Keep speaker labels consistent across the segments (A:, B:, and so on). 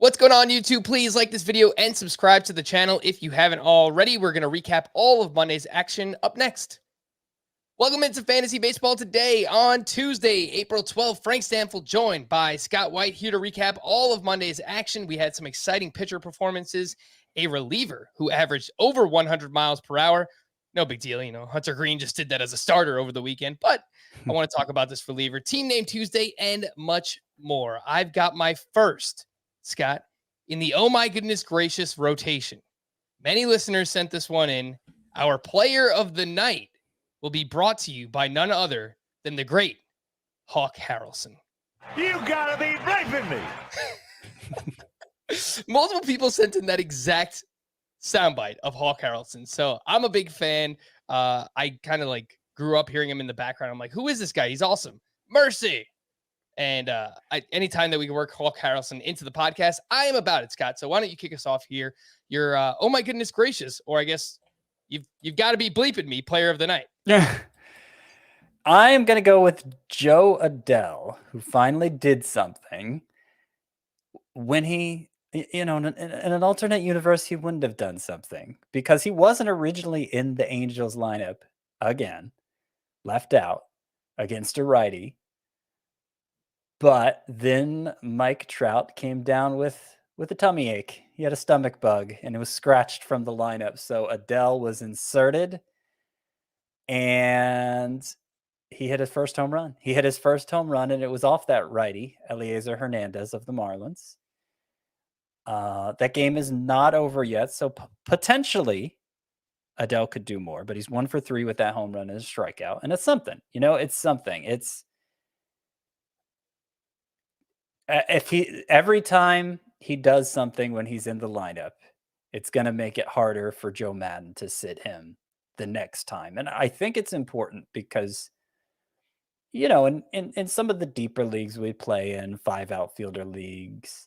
A: What's going on, YouTube? Please like this video and subscribe to the channel if you haven't already. We're going to recap all of Monday's action up next. Welcome into Fantasy Baseball today on Tuesday, April 12th. Frank Stampfl joined by Scott White here to recap all of Monday's action. We had some exciting pitcher performances, a reliever who averaged over 100 miles per hour. No big deal. Hunter Green just did that as a starter over the weekend, but I want to talk about this reliever, Team Name Tuesday, and much more. I've got my first, Scott, in the oh my goodness gracious rotation. Many listeners sent this one in. Our player of the night will be brought to you by none other than the great Hawk Harrelson.
B: You gotta be raping me.
A: Multiple people sent in that exact soundbite of Hawk Harrelson. So I'm a big fan. I kind of grew up hearing him in the background. I'm like, who is this guy? He's awesome. Mercy. And anytime that we can work Hawk Harrelson into the podcast, I am about it, Scott. So why don't you kick us off here? Your oh my goodness gracious, or I guess you've got to be bleeping me, player of the night.
C: Yeah. I am going to go with Joe Adell, who finally did something when he, in an alternate universe, he wouldn't have done something because he wasn't originally in the Angels lineup again, left out against a righty. But then Mike Trout came down with a tummy ache. He had a stomach bug and it was scratched from the lineup. So Adell was inserted and he hit his first home run. He hit his first home run and it was off that righty, Eliezer Hernandez of the Marlins. That game is not over yet. So potentially Adell could do more, but he's 1 for 3 with that home run and a strikeout. And it's something, it's something. Every time he does something when he's in the lineup, it's going to make it harder for Joe Maddon to sit him the next time. And I think it's important because, in some of the deeper leagues we play in, 5 outfielder leagues,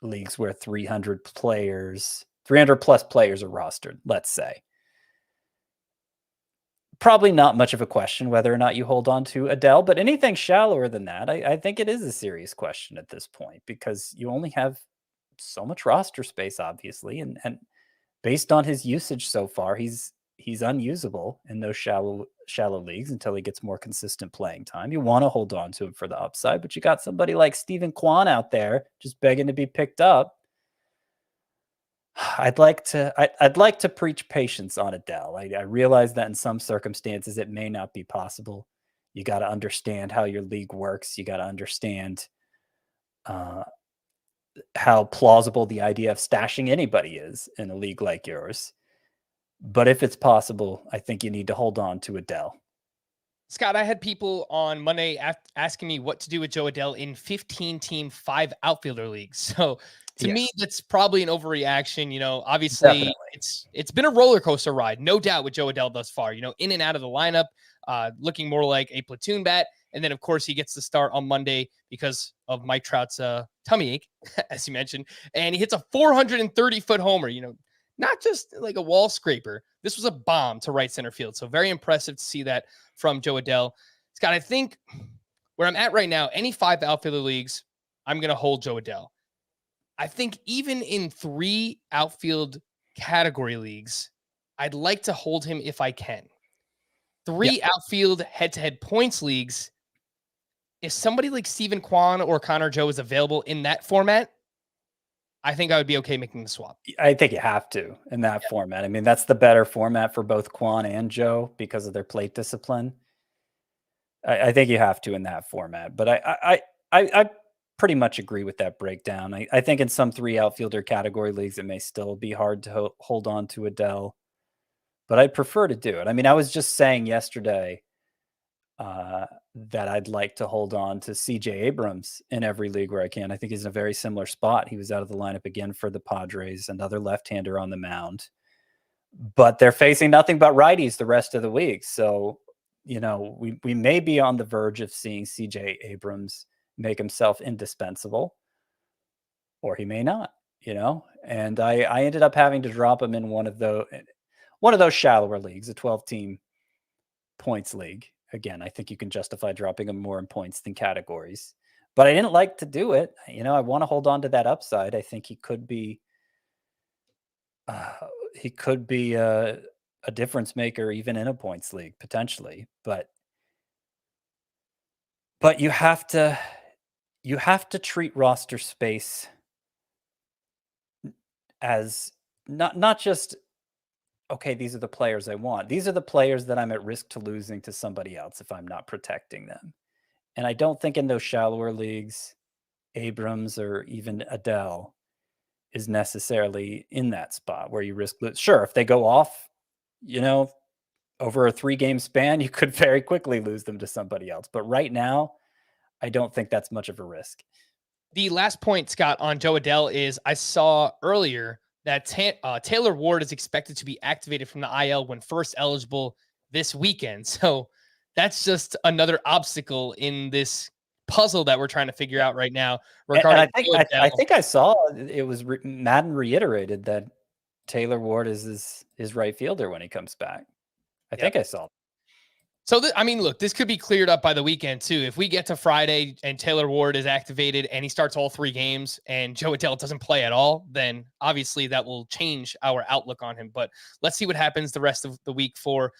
C: leagues where 300 plus players are rostered, let's say. Probably not much of a question whether or not you hold on to Adell, but anything shallower than that, I think it is a serious question at this point because you only have so much roster space, obviously, and based on his usage so far, he's unusable in those shallow leagues until he gets more consistent playing time. You want to hold on to him for the upside, but you got somebody like Steven Kwan out there just begging to be picked up. I'd like to preach patience on Adell. I realize that in some circumstances it may not be possible. You got to understand how your league works. You got to understand how plausible the idea of stashing anybody is in a league like yours. But if it's possible, I think you need to hold on to Adell.
A: Scott, I had people on Monday asking me what to do with Joe Adell in 15-team 5 outfielder leagues. So to me, that's probably an overreaction. Obviously,
C: Definitely.
A: it's been a roller coaster ride, no doubt, with Joe Adell thus far. In and out of the lineup, looking more like a platoon bat. And then, of course, he gets the start on Monday because of Mike Trout's tummy ache, as you mentioned. And he hits a 430-foot homer, not just like a wall scraper. This was a bomb to right center field. So very impressive to see that from Joe Adell. Scott, I think where I'm at right now, any 5 outfielder leagues, I'm going to hold Joe Adell. I think even in 3 outfield category leagues, I'd like to hold him if I can. 3 outfield head-to-head points leagues, if somebody like Steven Kwan or Connor Joe is available in that format, I think I would be okay making the swap.
C: I think you have to in that format. I mean, that's the better format for both Kwan and Joe because of their plate discipline. I think you have to in that format. But I pretty much agree with that breakdown. I think in some 3 outfielder category leagues, it may still be hard to hold on to Adell, but I'd prefer to do it. I mean, I was just saying yesterday that I'd like to hold on to CJ Abrams in every league where I can. I think he's in a very similar spot. He was out of the lineup again for the Padres, another left-hander on the mound, but they're facing nothing but righties the rest of the week. So, we may be on the verge of seeing CJ Abrams make himself indispensable, or he may not, and I ended up having to drop him in one of those shallower leagues, a 12-team points league. Again, I think you can justify dropping him more in points than categories, but I didn't like to do it. You know, I want to hold on to that upside. I think he could be a difference maker even in a points league potentially. But you have to treat roster space as not just, okay, these are the players I want. These are the players that I'm at risk to losing to somebody else if I'm not protecting them. And I don't think in those shallower leagues, Abrams or even Adell is necessarily in that spot where you risk. Sure, if they go off, you know, over a 3-game span, you could very quickly lose them to somebody else. But right now, I don't think that's much of a risk.
A: The last point, Scott, on Joe Adell is I saw earlier that Taylor Ward is expected to be activated from the IL when first eligible this weekend. So that's just another obstacle in this puzzle that we're trying to figure out right now. Regarding
C: I think I saw it was Madden reiterated that Taylor Ward is his right fielder when he comes back. I think I saw.
A: So, I mean, look, this could be cleared up by the weekend, too. If we get to Friday and Taylor Ward is activated and he starts all 3 games and Joe Adell doesn't play at all, then obviously that will change our outlook on him. But let's see what happens the rest of the week for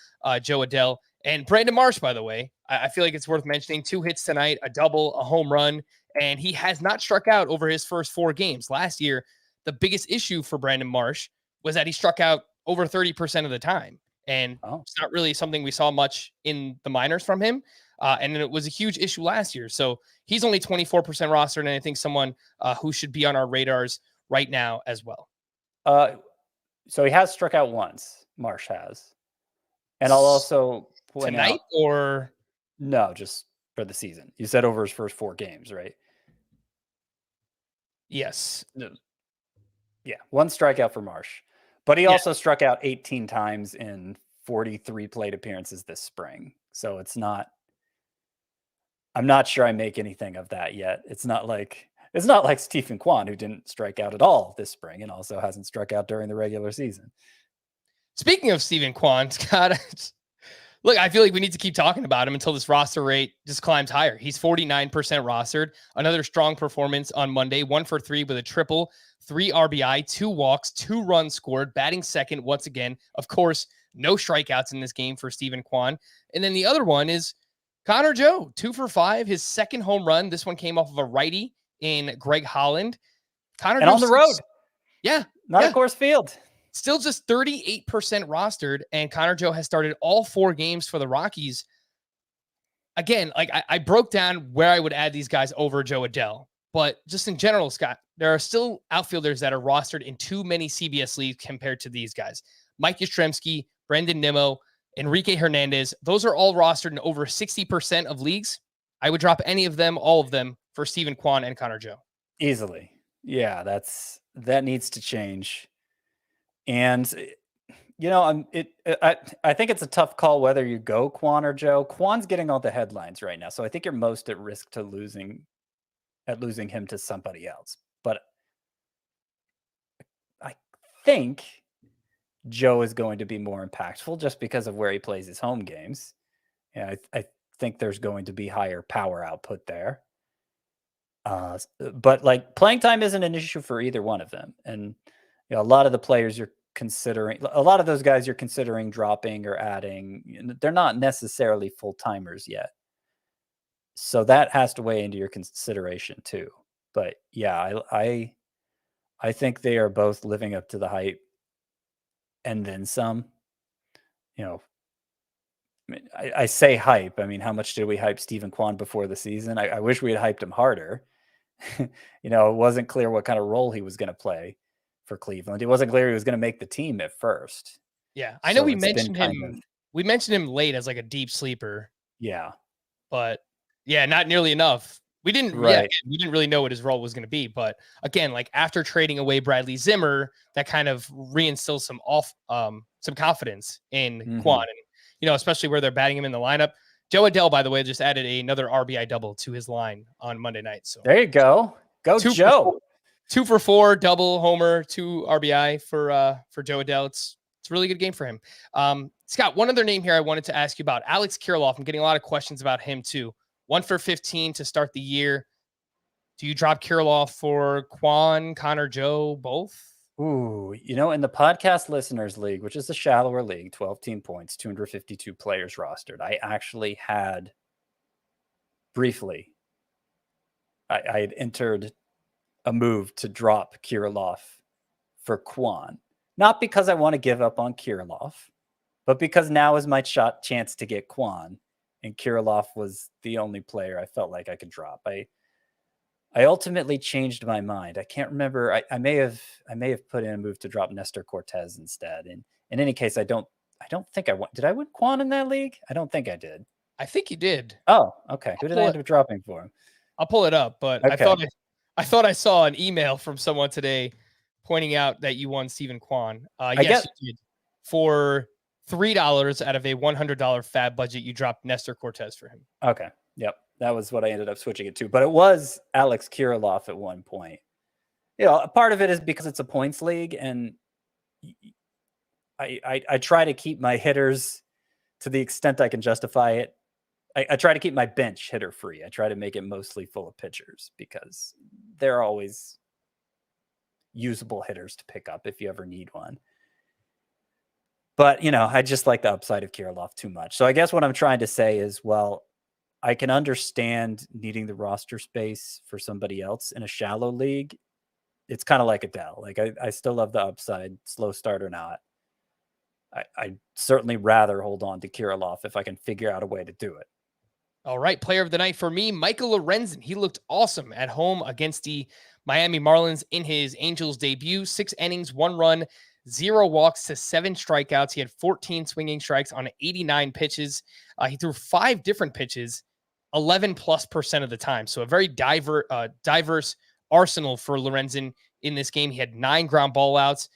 A: Joe Adell. And Brandon Marsh, by the way, I feel like it's worth mentioning. 2 hits tonight, a double, a home run, and he has not struck out over his first 4 games. Last year, the biggest issue for Brandon Marsh was that he struck out over 30% of the time. And it's not really something we saw much in the minors from him. And it was a huge issue last year. So he's only 24% rostered, and I think someone who should be on our radars right now as well.
C: So he has struck out once. Marsh has. And I'll also point
A: tonight
C: out,
A: or
C: no, just for the season. You said over his first 4 games, right?
A: Yes.
C: No. Yeah, 1 strikeout for Marsh. But he also struck out 18 times in 43 plate appearances this spring. So it's not, I'm not sure I make anything of that yet. It's not like Stephen Kwan, who didn't strike out at all this spring and also hasn't struck out during the regular season.
A: Speaking of Stephen Kwan, Scott, look, I feel like we need to keep talking about him until this roster rate just climbs higher. He's 49% rostered. Another strong performance on Monday, 1 for 3 with a triple, 3 RBI, 2 walks, 2 runs scored, batting second once again. Of course, no strikeouts in this game for Stephen Kwan. And then the other one is Connor Joe, 2 for 5, his second home run. This one came off of a righty in Greg Holland.
C: And on the road.
A: Yeah.
C: Not a course field.
A: Still just 38% rostered, and Connor Joe has started all 4 games for the Rockies. Again, like I broke down where I would add these guys over Joe Adell, but just in general, Scott, there are still outfielders that are rostered in too many CBS leagues compared to these guys. Mike Yastrzemski, Brendan Nimmo, Enrique Hernandez, those are all rostered in over 60% of leagues. I would drop any of them, all of them, for Stephen Kwan and Connor Joe.
C: Easily. Yeah, that needs to change. And, you know, I think it's a tough call whether you go Kwan or Joe. Kwan's getting all the headlines right now, so I think you're most at risk to losing him to somebody else. But I think Joe is going to be more impactful just because of where he plays his home games. Yeah, I think there's going to be higher power output there. But like playing time isn't an issue for either one of them, and you know, a lot of the players you're considering, a lot of those guys you're considering dropping or adding, they're not necessarily full timers yet. So that has to weigh into your consideration too. But yeah, I think they are both living up to the hype and then some. You know, I mean, I say hype. I mean, how much did we hype Stephen Kwan before the season? I wish we had hyped him harder. You know, it wasn't clear what kind of role he was going to play for Cleveland. It wasn't clear he was going to make the team at first.
A: Yeah, I know we mentioned him. We mentioned him late as like a deep sleeper.
C: Yeah,
A: but yeah, not nearly enough. We didn't.
C: Right.
A: Yeah, we didn't really know what his role was going to be. But again, like after trading away Bradley Zimmer, that kind of reinstills some confidence in Kwan, and you know, especially where they're batting him in the lineup. Joe Adell, by the way, just added another RBI double to his line on Monday night. So
C: there you go. Go Joe.
A: 2 for 4, double homer, 2 RBI for Joe Adell. It's a really good game for him. Scott, one other name here I wanted to ask you about, Alex Kirilloff. I'm getting a lot of questions about him too. 1 for 15 to start the year. Do you drop Kirilloff for Kwan, Connor, Joe, both?
C: Ooh, in the podcast listeners league, which is a shallower league, 12-team points, 252 players rostered, I actually had briefly, I had entered a move to drop Kirilloff for Kwan. Not because I want to give up on Kirilloff, but because now is my chance to get Kwan, and Kirilloff was the only player I felt like I could drop. I ultimately changed my mind. I can't remember. I may have put in a move to drop Nestor Cortez instead. And in any case, I don't think I won. Did I win Kwan in that league? I don't think I did.
A: I think you did.
C: Oh, okay. Who did I end up dropping for him?
A: I'll pull it up, but
C: okay.
A: I thought I saw an email from someone today pointing out that you won Stephen Kwan. Yes, you did. For $3 out of a $100 fab budget, you dropped Nestor Cortez for him.
C: Okay. Yep. That was what I ended up switching it to. But it was Alex Kirilloff at one point. A part of it is because it's a points league, and I try to keep my hitters to the extent I can justify it. I try to keep my bench hitter free. I try to make it mostly full of pitchers because they're always usable hitters to pick up if you ever need one. But, I just like the upside of Kirilloff too much. So I guess what I'm trying to say is, well, I can understand needing the roster space for somebody else in a shallow league. It's kind of like Adell. Like I still love the upside, slow start or not. I'd certainly rather hold on to Kirilloff if I can figure out a way to do it.
A: All right. Player of the night for me, Michael Lorenzen. He looked awesome at home against the Miami Marlins in his Angels debut. 6 innings, 1 run, 0 walks to 7 strikeouts. He had 14 swinging strikes on 89 pitches. He threw 5 different pitches, 11+% of the time. So a very diverse arsenal for Lorenzen in this game. He had 9 ground ball outs.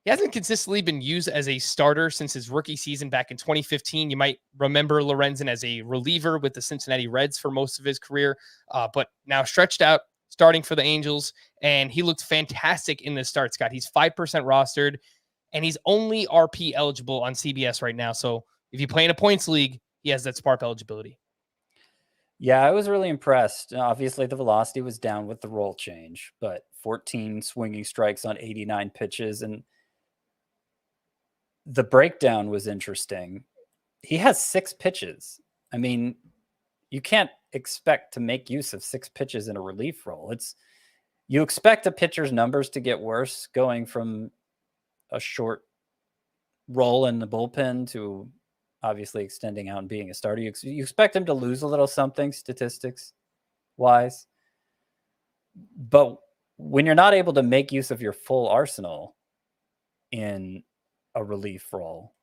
A: He hasn't consistently been used as a starter since his rookie season back in 2015. You might remember Lorenzen as a reliever with the Cincinnati Reds for most of his career, but now stretched out, starting for the Angels, and he looked fantastic in this start, Scott. He's 5% rostered, and he's only RP eligible on CBS right now. So if you play in a points league, he has that SPARP eligibility.
C: Yeah, I was really impressed. Obviously, the velocity was down with the roll change, but 14 swinging strikes on 89 pitches, and the breakdown was interesting. He has 6 pitches. I mean, you can't expect to make use of 6 pitches in a relief role. You expect a pitcher's numbers to get worse going from a short role in the bullpen to obviously extending out and being a starter. You expect him to lose a little something statistics wise. But when you're not able to make use of your full arsenal in a relief role,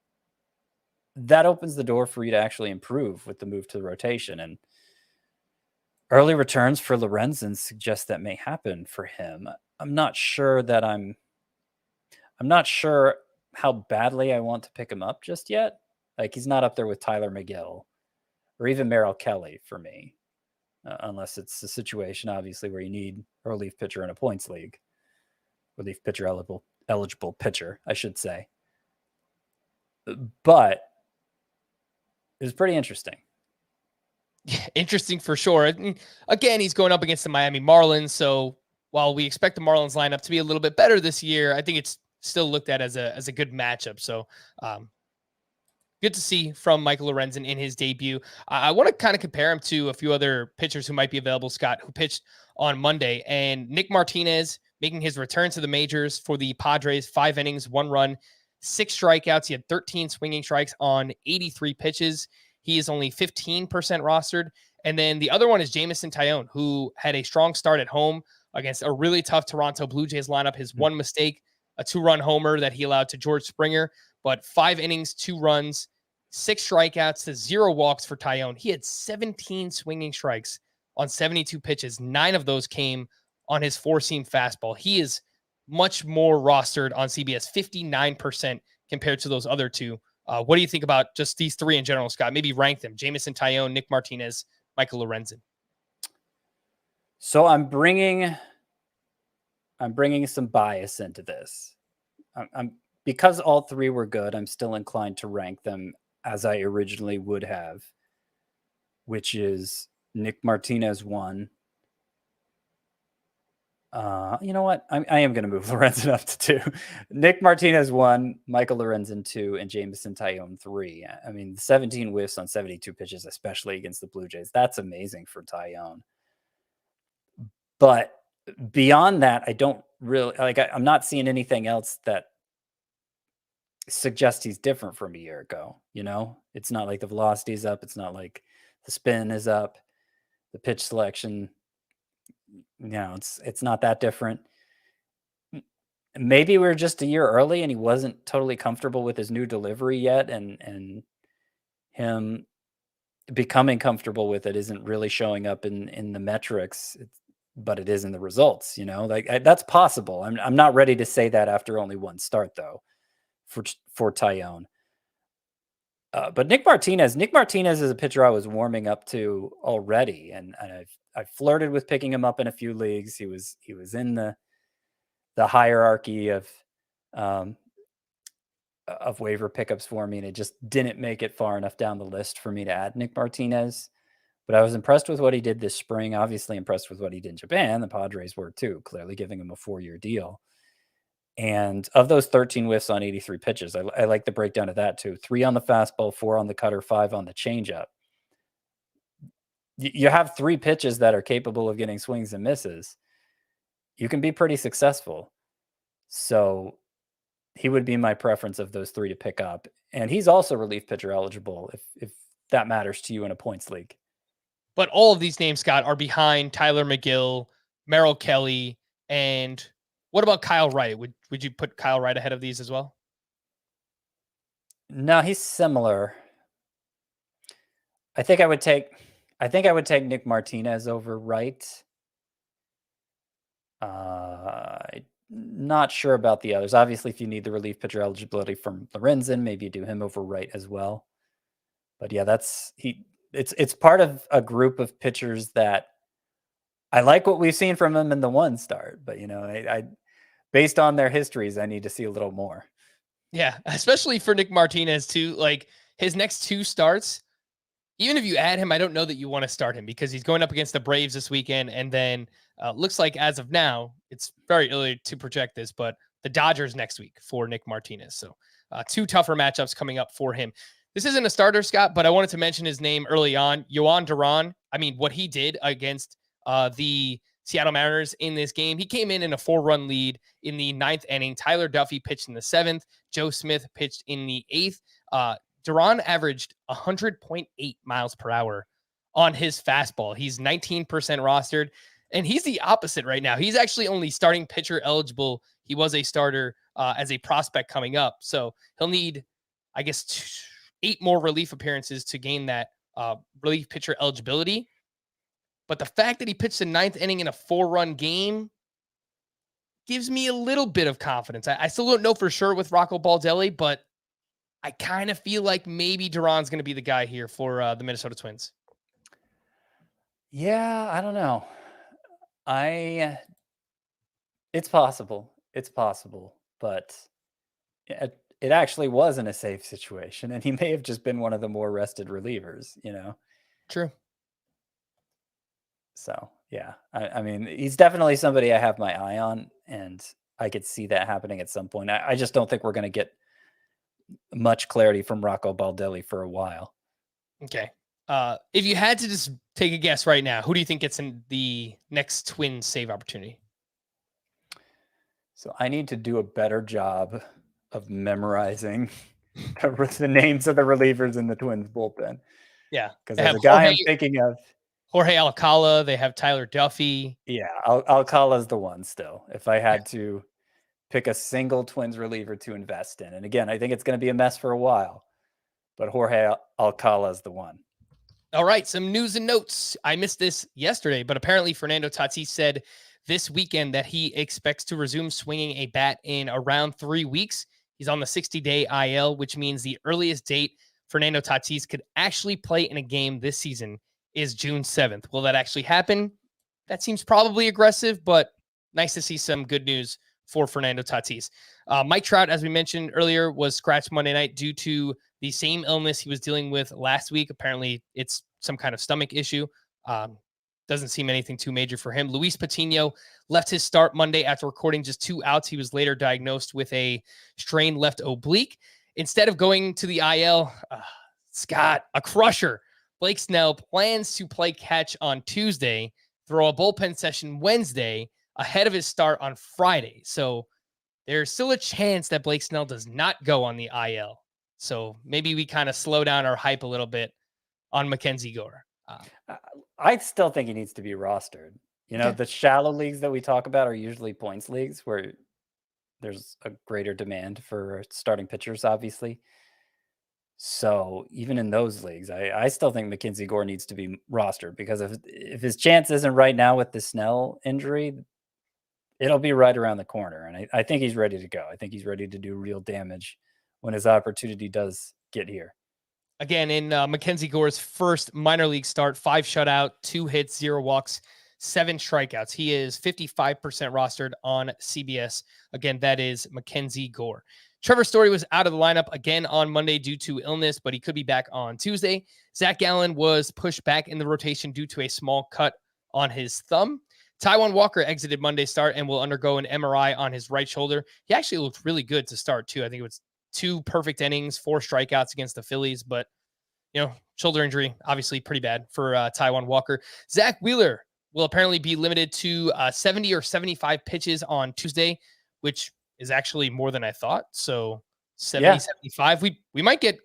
C: that opens the door for you to actually improve with the move to the rotation. And early returns for Lorenzen suggest that may happen for him. I'm not sure how badly I want to pick him up just yet. Like, he's not up there with Tyler McGill or even Merrill Kelly for me, unless it's a situation, obviously, where you need a relief pitcher in a points league. Relief pitcher eligible pitcher, I should say. But it was pretty interesting.
A: Yeah, interesting for sure. Again, he's going up against the Miami Marlins. So while we expect the Marlins lineup to be a little bit better this year, I think it's still looked at as a good matchup. So good to see from Michael Lorenzen in his debut. I want to kind of compare him to a few other pitchers who might be available, Scott, who pitched on Monday. And Nick Martinez making his return to the majors for the Padres, 5 innings, 1 run, 6 strikeouts. He had 13 swinging strikes on 83 pitches. He is only 15% rostered. And then the other one is Jameson Taillon, who had a strong start at home against a really tough Toronto Blue Jays lineup. His one mistake, a 2-run homer that he allowed to George Springer, but 5 innings, 2 runs, 6 strikeouts to 0 walks for Taillon. He had 17 swinging strikes on 72 pitches. 9 of those came on his 4-seam fastball. He is much more rostered on CBS, 59% compared to those other 2. What do you think about just these 3 in general, Scott? Maybe rank them: Jameson Taillon, Nick Martinez, Michael Lorenzen.
C: So I'm bringing some bias into this. Because all 3 were good, I'm still inclined to rank them as I originally would have, which is Nick Martinez 1, You know what? I am going to move Lorenzen up to 2. Nick Martinez 1, Michael Lorenzen 2, and Jameson Taillon 3. I mean, 17 whiffs on 72 pitches, especially against the Blue Jays. That's amazing for Taillon. But beyond that, I don't really I'm not seeing anything else that suggests he's different from a year ago. You know, it's not like the velocity is up. It's not like the spin is up. The pitch selection, it's not that different. Maybe we're just a year early and he wasn't totally comfortable with his new delivery yet, and him becoming comfortable with it isn't really showing up in the metrics, but it is in the results. That's possible. I'm not ready to say that after only one start though for Taillon. But Nick Martinez is a pitcher I was warming up to already, and I flirted with picking him up in a few leagues. He was in the hierarchy of waiver pickups for me, and it just didn't make it far enough down the list for me to add Nick Martinez. But I was impressed with what he did this spring. Obviously impressed with what he did in Japan. The Padres were too, clearly giving him a 4-year deal. And of those 13 whiffs on 83 pitches, I like the breakdown of that too. 3 on the fastball, 4 on the cutter, 5 on the changeup. You have 3 pitches that are capable of getting swings and misses. You can be pretty successful. So he would be my preference of those 3 to pick up. And he's also relief pitcher eligible if that matters to you in a points league.
A: But all of these names, Scott, are behind Tyler McGill, Merrill Kelly, and what about Kyle Wright? Would you put Kyle Wright ahead of these as well?
C: No, he's similar. I think I would take Nick Martinez over Wright. Not sure about the others. Obviously, if you need the relief pitcher eligibility from Lorenzen, maybe you do him over Wright as well. But yeah, it's part of a group of pitchers that I like what we've seen from them in the one start, but I based on their histories, I need to see a little more.
A: Yeah, especially for Nick Martinez too. Like his next 2 starts, even if you add him, I don't know that you want to start him because he's going up against the Braves this weekend, and then looks like as of now, it's very early to project this, but the Dodgers next week for Nick Martinez. So 2 tougher matchups coming up for him. This isn't a starter, Scott, but I wanted to mention his name early on. Yohan Duran. I mean, what he did against the Seattle Mariners in this game, he came in a 4-run lead in the 9th inning. Tyler Duffy pitched in the 7th. Joe Smith pitched in the 8th. Duran averaged 100.8 miles per hour on his fastball. He's 19% rostered, and he's the opposite right now. He's actually only starting pitcher eligible. He was a starter as a prospect coming up. So he'll need, I guess, 8 more relief appearances to gain that relief pitcher eligibility. But the fact that he pitched the 9th inning in a 4-run game gives me a little bit of confidence. I still don't know for sure with Rocco Baldelli, but I kind of feel like maybe Duran's going to be the guy here for the Minnesota Twins.
C: Yeah, I don't know. It's possible. But it actually wasn't a safe situation, and he may have just been one of the more rested relievers,
A: True.
C: So, yeah, I mean, he's definitely somebody I have my eye on, and I could see that happening at some point. I just don't think we're going to get much clarity from Rocco Baldelli for a while.
A: Okay. If you had to just take a guess right now, who do you think gets in the next Twins save opportunity?
C: So I need to do a better job of memorizing the names of the relievers in the Twins bullpen.
A: Yeah.
C: Because there's a guy I'm thinking of.
A: Jorge Alcala. They have Tyler Duffy.
C: Yeah, Alcala's the one still. If I had to pick a single Twins reliever to invest in. And again, I think it's going to be a mess for a while. But Jorge Alcala is the one.
A: All right, some news and notes. I missed this yesterday, but apparently Fernando Tatis said this weekend that he expects to resume swinging a bat in around 3 weeks. He's on the 60-day IL, which means the earliest date Fernando Tatis could actually play in a game this season is June 7th. Will that actually happen? That seems probably aggressive, but nice to see some good news for Fernando Tatis. Mike Trout, as we mentioned earlier, was scratched Monday night due to the same illness he was dealing with last week. Apparently, it's some kind of stomach issue. doesn't seem anything too major for him. Luis Patino left his start Monday after recording just 2 outs. He was later diagnosed with a strained left oblique. Instead of going to the IL, Scott, a crusher. Blake Snell plans to play catch on Tuesday, throw a bullpen session Wednesday ahead of his start on Friday. So there's still a chance that Blake Snell does not go on the IL. So maybe we kind of slow down our hype a little bit on Mackenzie Gore.
C: I still think he needs to be rostered. You know, the shallow leagues that we talk about are usually points leagues where there's a greater demand for starting pitchers, obviously. So even in those leagues, I still think Mackenzie Gore needs to be rostered, because if his chance isn't right now with the Snell injury, it'll be right around the corner. And I think he's ready to go. I think he's ready to do real damage when his opportunity does get here.
A: Again, in Mackenzie Gore's first minor league start, 5 shutout, 2 hits, 0 walks, 7 strikeouts. He is 55% rostered on CBS. Again, that is Mackenzie Gore. Trevor Story was out of the lineup again on Monday due to illness, but he could be back on Tuesday. Zach Gallen was pushed back in the rotation due to a small cut on his thumb. Taijuan Walker exited Monday's start and will undergo an MRI on his right shoulder. He actually looked really good to start, too. I think it was 2 perfect innings, 4 strikeouts against the Phillies, but, you know, shoulder injury, obviously pretty bad for Taijuan Walker. Zach Wheeler will apparently be limited to 70 or 75 pitches on Tuesday, which is actually more than I thought. So 70, 75, we might get,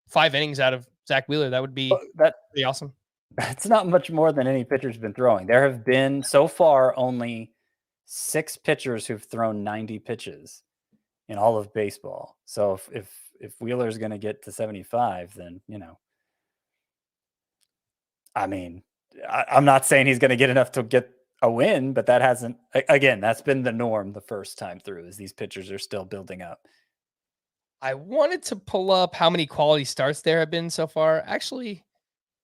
A: 5 innings out of Zach Wheeler. That would be pretty awesome.
C: That's not much more than any pitcher's been throwing. There have been so far only 6 pitchers who've thrown 90 pitches in all of baseball. So if Wheeler's going to get to 75, then, I mean, I'm not saying he's going to get enough to get a win, but that's been the norm the first time through, is these pitchers are still building up.
A: I wanted to pull up how many quality starts there have been so far. Actually,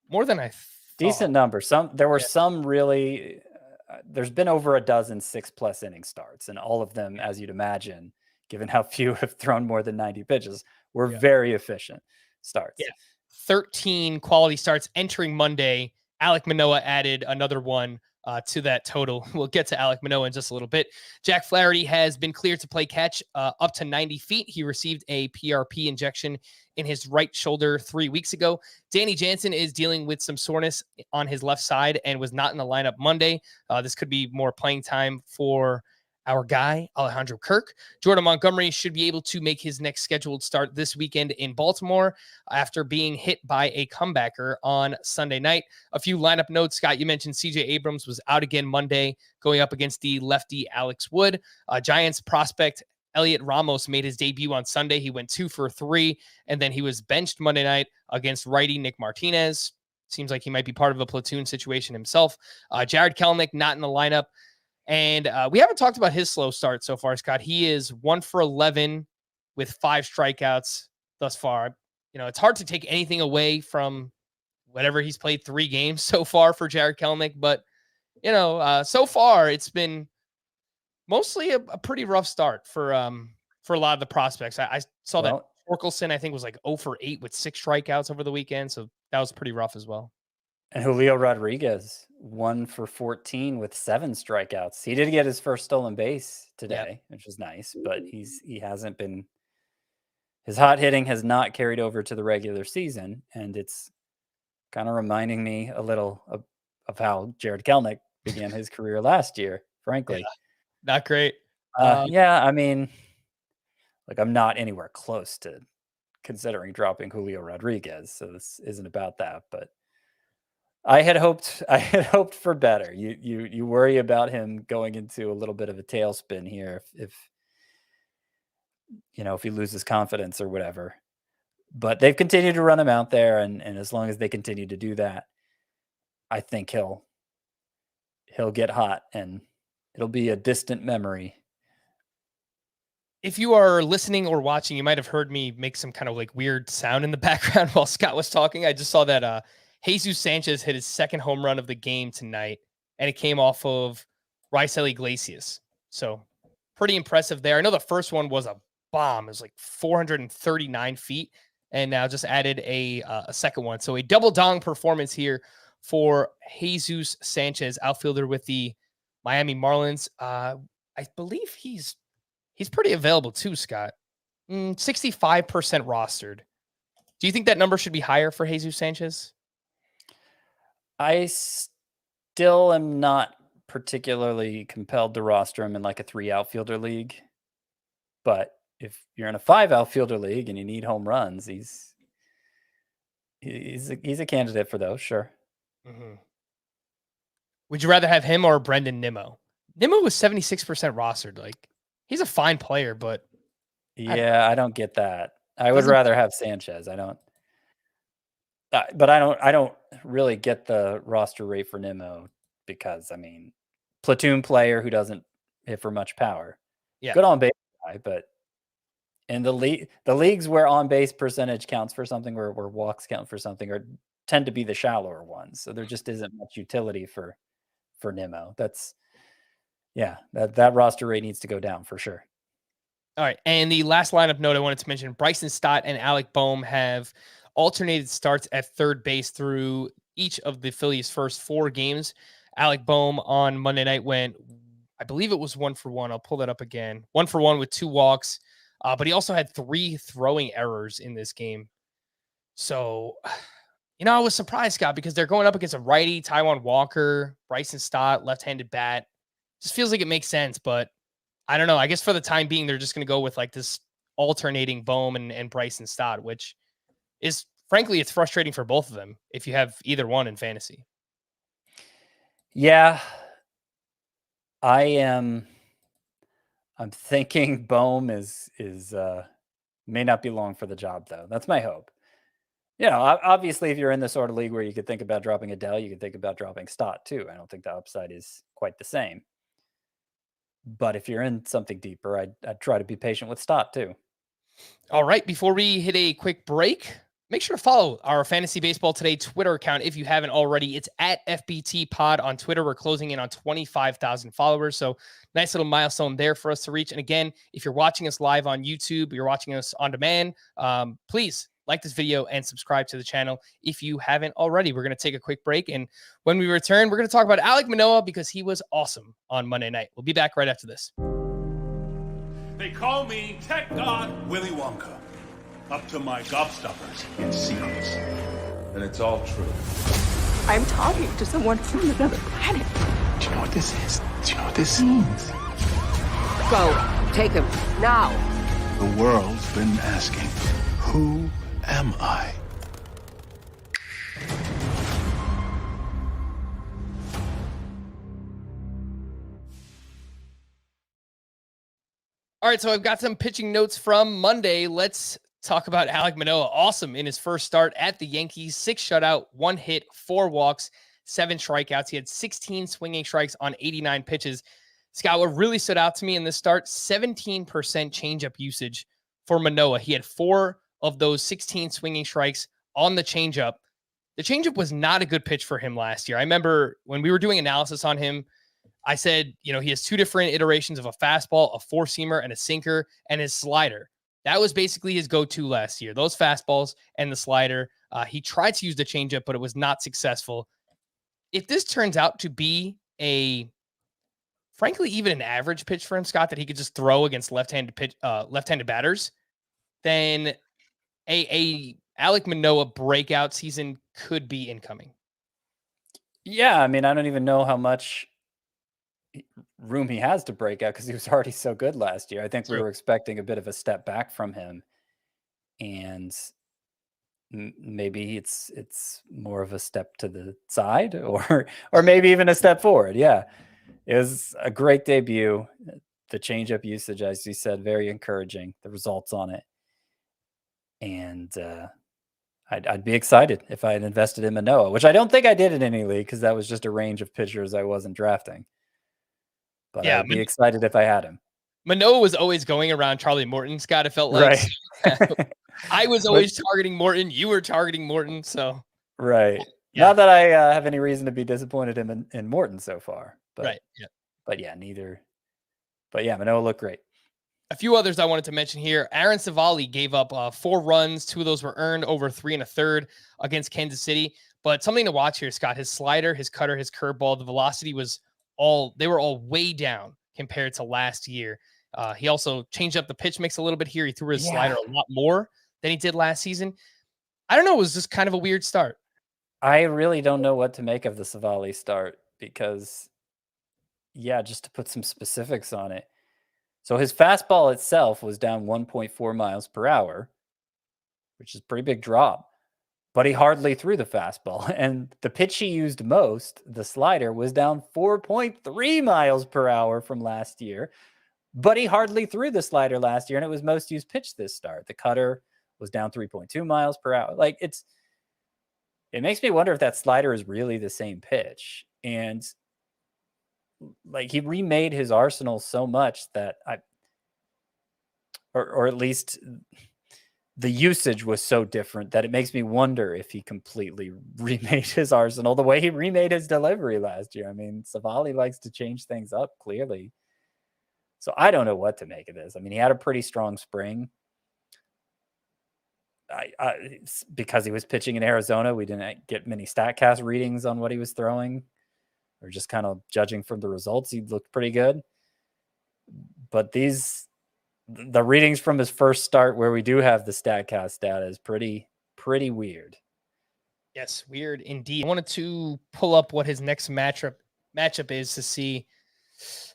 A: more than I thought.
C: Decent number. There were some really, there's been over a dozen 6+ inning starts, and all of them, as you'd imagine, given how few have thrown more than 90 pitches, were very efficient starts.
A: Yeah. 13 quality starts entering Monday. Alek Manoah added another one to that total. We'll get to Alek Manoah in just a little bit. Jack Flaherty has been cleared to play catch up to 90 feet. He received a PRP injection in his right shoulder 3 weeks ago. Danny Jansen is dealing with some soreness on his left side and was not in the lineup Monday. This could be more playing time for our guy, Alejandro Kirk. Jordan Montgomery should be able to make his next scheduled start this weekend in Baltimore after being hit by a comebacker on Sunday night. A few lineup notes. Scott, you mentioned CJ Abrams was out again Monday, going up against the lefty Alex Wood. Giants prospect Elliot Ramos made his debut on Sunday. He went 2 for 3, and then he was benched Monday night against righty Nick Martinez. Seems like he might be part of a platoon situation himself. Jared Kelenic not in the lineup. And we haven't talked about his slow start so far, Scott. He is 1 for 11 with 5 strikeouts thus far. It's hard to take anything away from whatever he's played 3 games so far for Jared Kelenic. But, so far it's been mostly a pretty rough start for a lot of the prospects. I saw that Torkelson, I think, was like 0 for 8 with 6 strikeouts over the weekend. So that was pretty rough as well.
C: And Julio Rodriguez, 1 for 14 with 7 strikeouts. He did get his first stolen base today, which was nice, but he hasn't been, his hot hitting has not carried over to the regular season. And it's kind of reminding me a little of how Jared Kelenic began his career last year, frankly.
A: Not great.
C: I mean, I'm not anywhere close to considering dropping Julio Rodriguez. So this isn't about that, but I had hoped for better. You worry about him going into a little bit of a tailspin here if he loses confidence or whatever. But they've continued to run him out there, and as long as they continue to do that, I think he'll get hot, and it'll be a distant memory.
A: If you are listening or watching, you might have heard me make some kind of weird sound in the background while Scott was talking. I just saw that Jesus Sanchez hit his 2nd home run of the game tonight, and it came off of Raisel Iglesias. So pretty impressive there. I know the first one was a bomb. It was 439 feet, and now just added a second one. So a double dong performance here for Jesus Sanchez, outfielder with the Miami Marlins. I believe he's pretty available too, Scott. 65% rostered. Do you think that number should be higher for Jesus Sanchez?
C: I still am not particularly compelled to roster him in like a 3 outfielder league. But if you're in a 5 outfielder league and you need home runs, he's a candidate for those, sure.
A: Mm-hmm. Would you rather have him or Brendan Nimmo? Nimmo was 76% rostered. Like, he's a fine player, but
C: I don't get that. I would rather have Sanchez. I don't. But I don't really get the roster rate for Nimmo because, I mean, platoon player who doesn't hit for much power.
A: Yeah.
C: Good on base guy, but in the leagues where on base percentage counts for something, where walks count for something, tend to be the shallower ones. So there just isn't much utility for Nimmo. That roster rate needs to go down for sure.
A: All right. And the last lineup note I wanted to mention, Bryson Stott and Alek Bohm have alternated starts at third base through each of the Phillies' first 4 games. Alek Bohm on Monday night went, I believe it was 1 for 1. I'll pull that up again. 1 for 1 with 2 walks. But he also had 3 throwing errors in this game. So, I was surprised, Scott, because they're going up against a righty, Taijuan Walker, Bryson Stott, left-handed bat. Just feels like it makes sense, but I don't know. I guess for the time being, they're just going to go with like this alternating Bohm and Bryson Stott, which is, frankly, it's frustrating for both of them if you have either one in fantasy.
C: Yeah. I'm thinking Bohm is may not be long for the job, though. That's my hope. Obviously, if you're in the sort of league where you could think about dropping Adell, you could think about dropping Stott too. I don't think the upside is quite the same. But if you're in something deeper, I'd try to be patient with Stott too.
A: All right. Before we hit a quick break, make sure to follow our Fantasy Baseball Today Twitter account if you haven't already. It's at FBT Pod on Twitter. We're closing in on 25,000 followers. So nice little milestone there for us to reach. And again, if you're watching us live on YouTube, you're watching us on demand, please like this video and subscribe to the channel if you haven't already. We're going to take a quick break. And when we return, we're going to talk about Alek Manoah because he was awesome on Monday night. We'll be back right after this.
B: They call me Tech God Willy Wonka. Up to my gobstoppers in secrets. And it's all true.
D: I'm talking to someone from another planet.
E: Do you know what this is? Do you know what this means?
D: Go. Take him. Now.
E: The world's been asking, who am I?
A: All right, so I've got some pitching notes from Monday. Let's talk about Alek Manoah. Awesome in his first start at the Yankees. 6 shutout, 1 hit, 4 walks, 7 strikeouts. He had 16 swinging strikes on 89 pitches. Scott, what really stood out to me in this start, 17% changeup usage for Manoah. He had 4 of those 16 swinging strikes on the changeup. The changeup was not a good pitch for him last year. I remember when we were doing analysis on him, I said, he has 2 different iterations of a fastball, a 4-seamer, and a sinker, and his slider. That was basically his go-to last year. Those fastballs and the slider. He tried to use the changeup, but it was not successful. If this turns out to be frankly, even an average pitch for him, Scott, that he could just throw against left-handed batters, then a Alek Manoah breakout season could be incoming.
C: Yeah, I mean, I don't even know how much room he has to break out because he was already so good last year. I think we were expecting a bit of a step back from him, and maybe it's more of a step to the side or maybe even a step forward. Yeah, it was a great debut. The changeup usage, as you said, very encouraging. The results on it, and I'd be excited if I had invested in Manoah, which I don't think I did in any league because that was just a range of pitchers I wasn't drafting. But yeah, I'd be excited if I had him.
A: Manoah was always going around Charlie Morton, Scott. It felt like I was always targeting Morton. You were targeting Morton. So
C: right. Yeah. Not that I have any reason to be disappointed in Morton so far. But,
A: right. Yeah.
C: But yeah, neither. But yeah, Manoah looked great.
A: A few others I wanted to mention here. Aaron Savali gave up 4 runs. 2 of those were earned over 3 1/3 against Kansas City. But something to watch here, Scott, his slider, his cutter, his curveball, the velocity they were all way down compared to last year. He also changed up the pitch mix a little bit here. He threw his slider a lot more than he did last season. I don't know. It was just kind of a weird start.
C: I really don't know what to make of the Savali start because, just to put some specifics on it. So his fastball itself was down 1.4 miles per hour, which is a pretty big drop, but he hardly threw the fastball. And the pitch he used most, the slider, was down 4.3 miles per hour from last year, but he hardly threw the slider last year, and it was most used pitch this start. The cutter was down 3.2 miles per hour. Like, it makes me wonder if that slider is really the same pitch. And like, he remade his arsenal so much that or at least the usage was so different that it makes me wonder if he completely remade his arsenal the way he remade his delivery last year. I mean, Savali likes to change things up, clearly. So I don't know what to make of this. I mean, he had a pretty strong spring. Because he was pitching in Arizona, we didn't get many StatCast readings on what he was throwing. Or just kind of judging from the results, he looked pretty good. But the readings from his first start, where we do have the StatCast data, is pretty weird.
A: Yes, weird indeed. I wanted to pull up what his next matchup is to see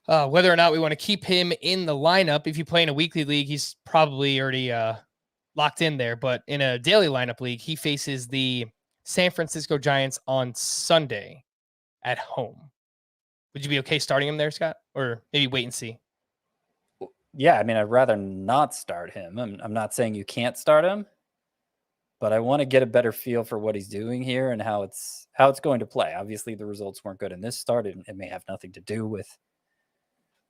A: whether or not we want to keep him in the lineup. If you play in a weekly league, he's probably already locked in there. But in a daily lineup league, he faces the San Francisco Giants on Sunday at home. Would you be okay starting him there, Scott? Or maybe wait and see?
C: Yeah, I mean, I'd rather not start him. I'm not saying you can't start him, but I want to get a better feel for what he's doing here and how it's going to play. Obviously, the results weren't good in this start. It may have nothing to do with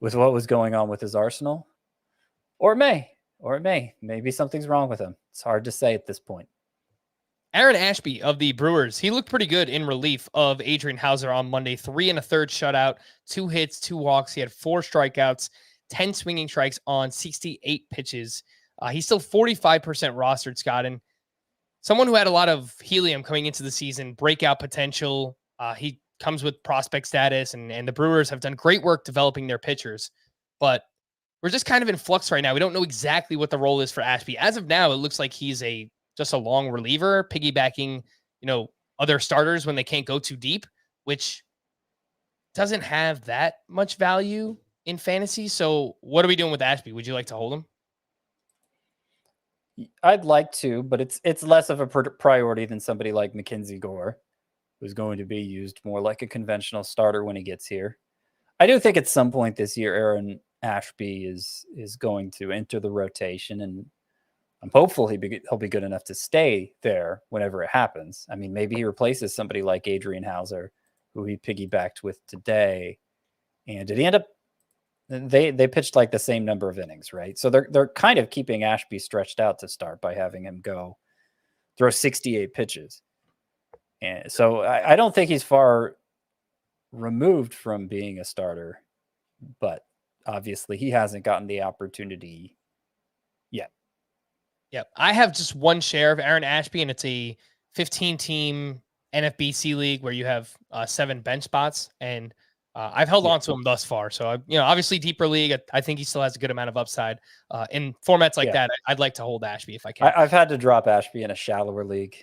C: what was going on with his arsenal. Or it may. Maybe something's wrong with him. It's hard to say at this point.
A: Aaron Ashby of the Brewers, he looked pretty good in relief of Adrian Hauser on Monday. 3 1/3 shutout, 2 hits, 2 walks. He had 4 strikeouts, 10 swinging strikes on 68 pitches. He's still 45% rostered, Scott, and someone who had a lot of helium coming into the season, breakout potential. He comes with prospect status, and the Brewers have done great work developing their pitchers, but we're just kind of in flux right now. We don't know exactly what the role is for Ashby. As of now, it looks like he's just a long reliever, piggybacking, other starters when they can't go too deep, which doesn't have that much value in fantasy. So what are we doing with Ashby? Would you like to hold him?
C: I'd like to, but it's less of a priority than somebody like Mackenzie Gore, who's going to be used more like a conventional starter when he gets here. I do think at some point this year, Aaron Ashby is going to enter the rotation, and I'm hopeful he'll be good enough to stay there whenever it happens. I mean, maybe he replaces somebody like Adrian Hauser, who he piggybacked with today. And did he end up? They pitched like the same number of innings, right? So they're kind of keeping Ashby stretched out to start by having him go throw 68 pitches. And so I don't think he's far removed from being a starter, but obviously he hasn't gotten the opportunity yet.
A: Yep. I have just one share of Aaron Ashby, and it's a 15-team NFBC league where you have 7 bench spots, and I've held on to him thus far. So, obviously deeper league, I think he still has a good amount of upside. In formats like that, I'd like to hold Ashby if I can.
C: I've had to drop Ashby in a shallower league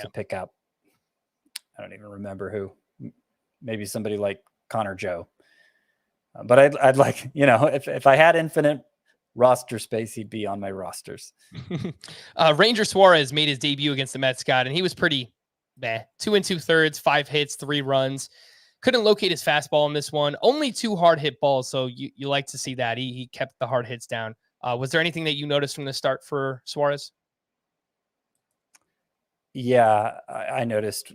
C: to pick up. I don't even remember who. Maybe somebody like Connor Joe. But I'd like, if I had infinite roster space, he'd be on my rosters.
A: Ranger Suarez made his debut against the Mets, Scott, and he was pretty bad. 2 2/3, 5 hits, 3 runs. Couldn't locate his fastball in this one. Only 2 hard hit balls, so you like to see that. He kept the hard hits down. Was there anything that you noticed from the start for Suarez?
C: Yeah, I noticed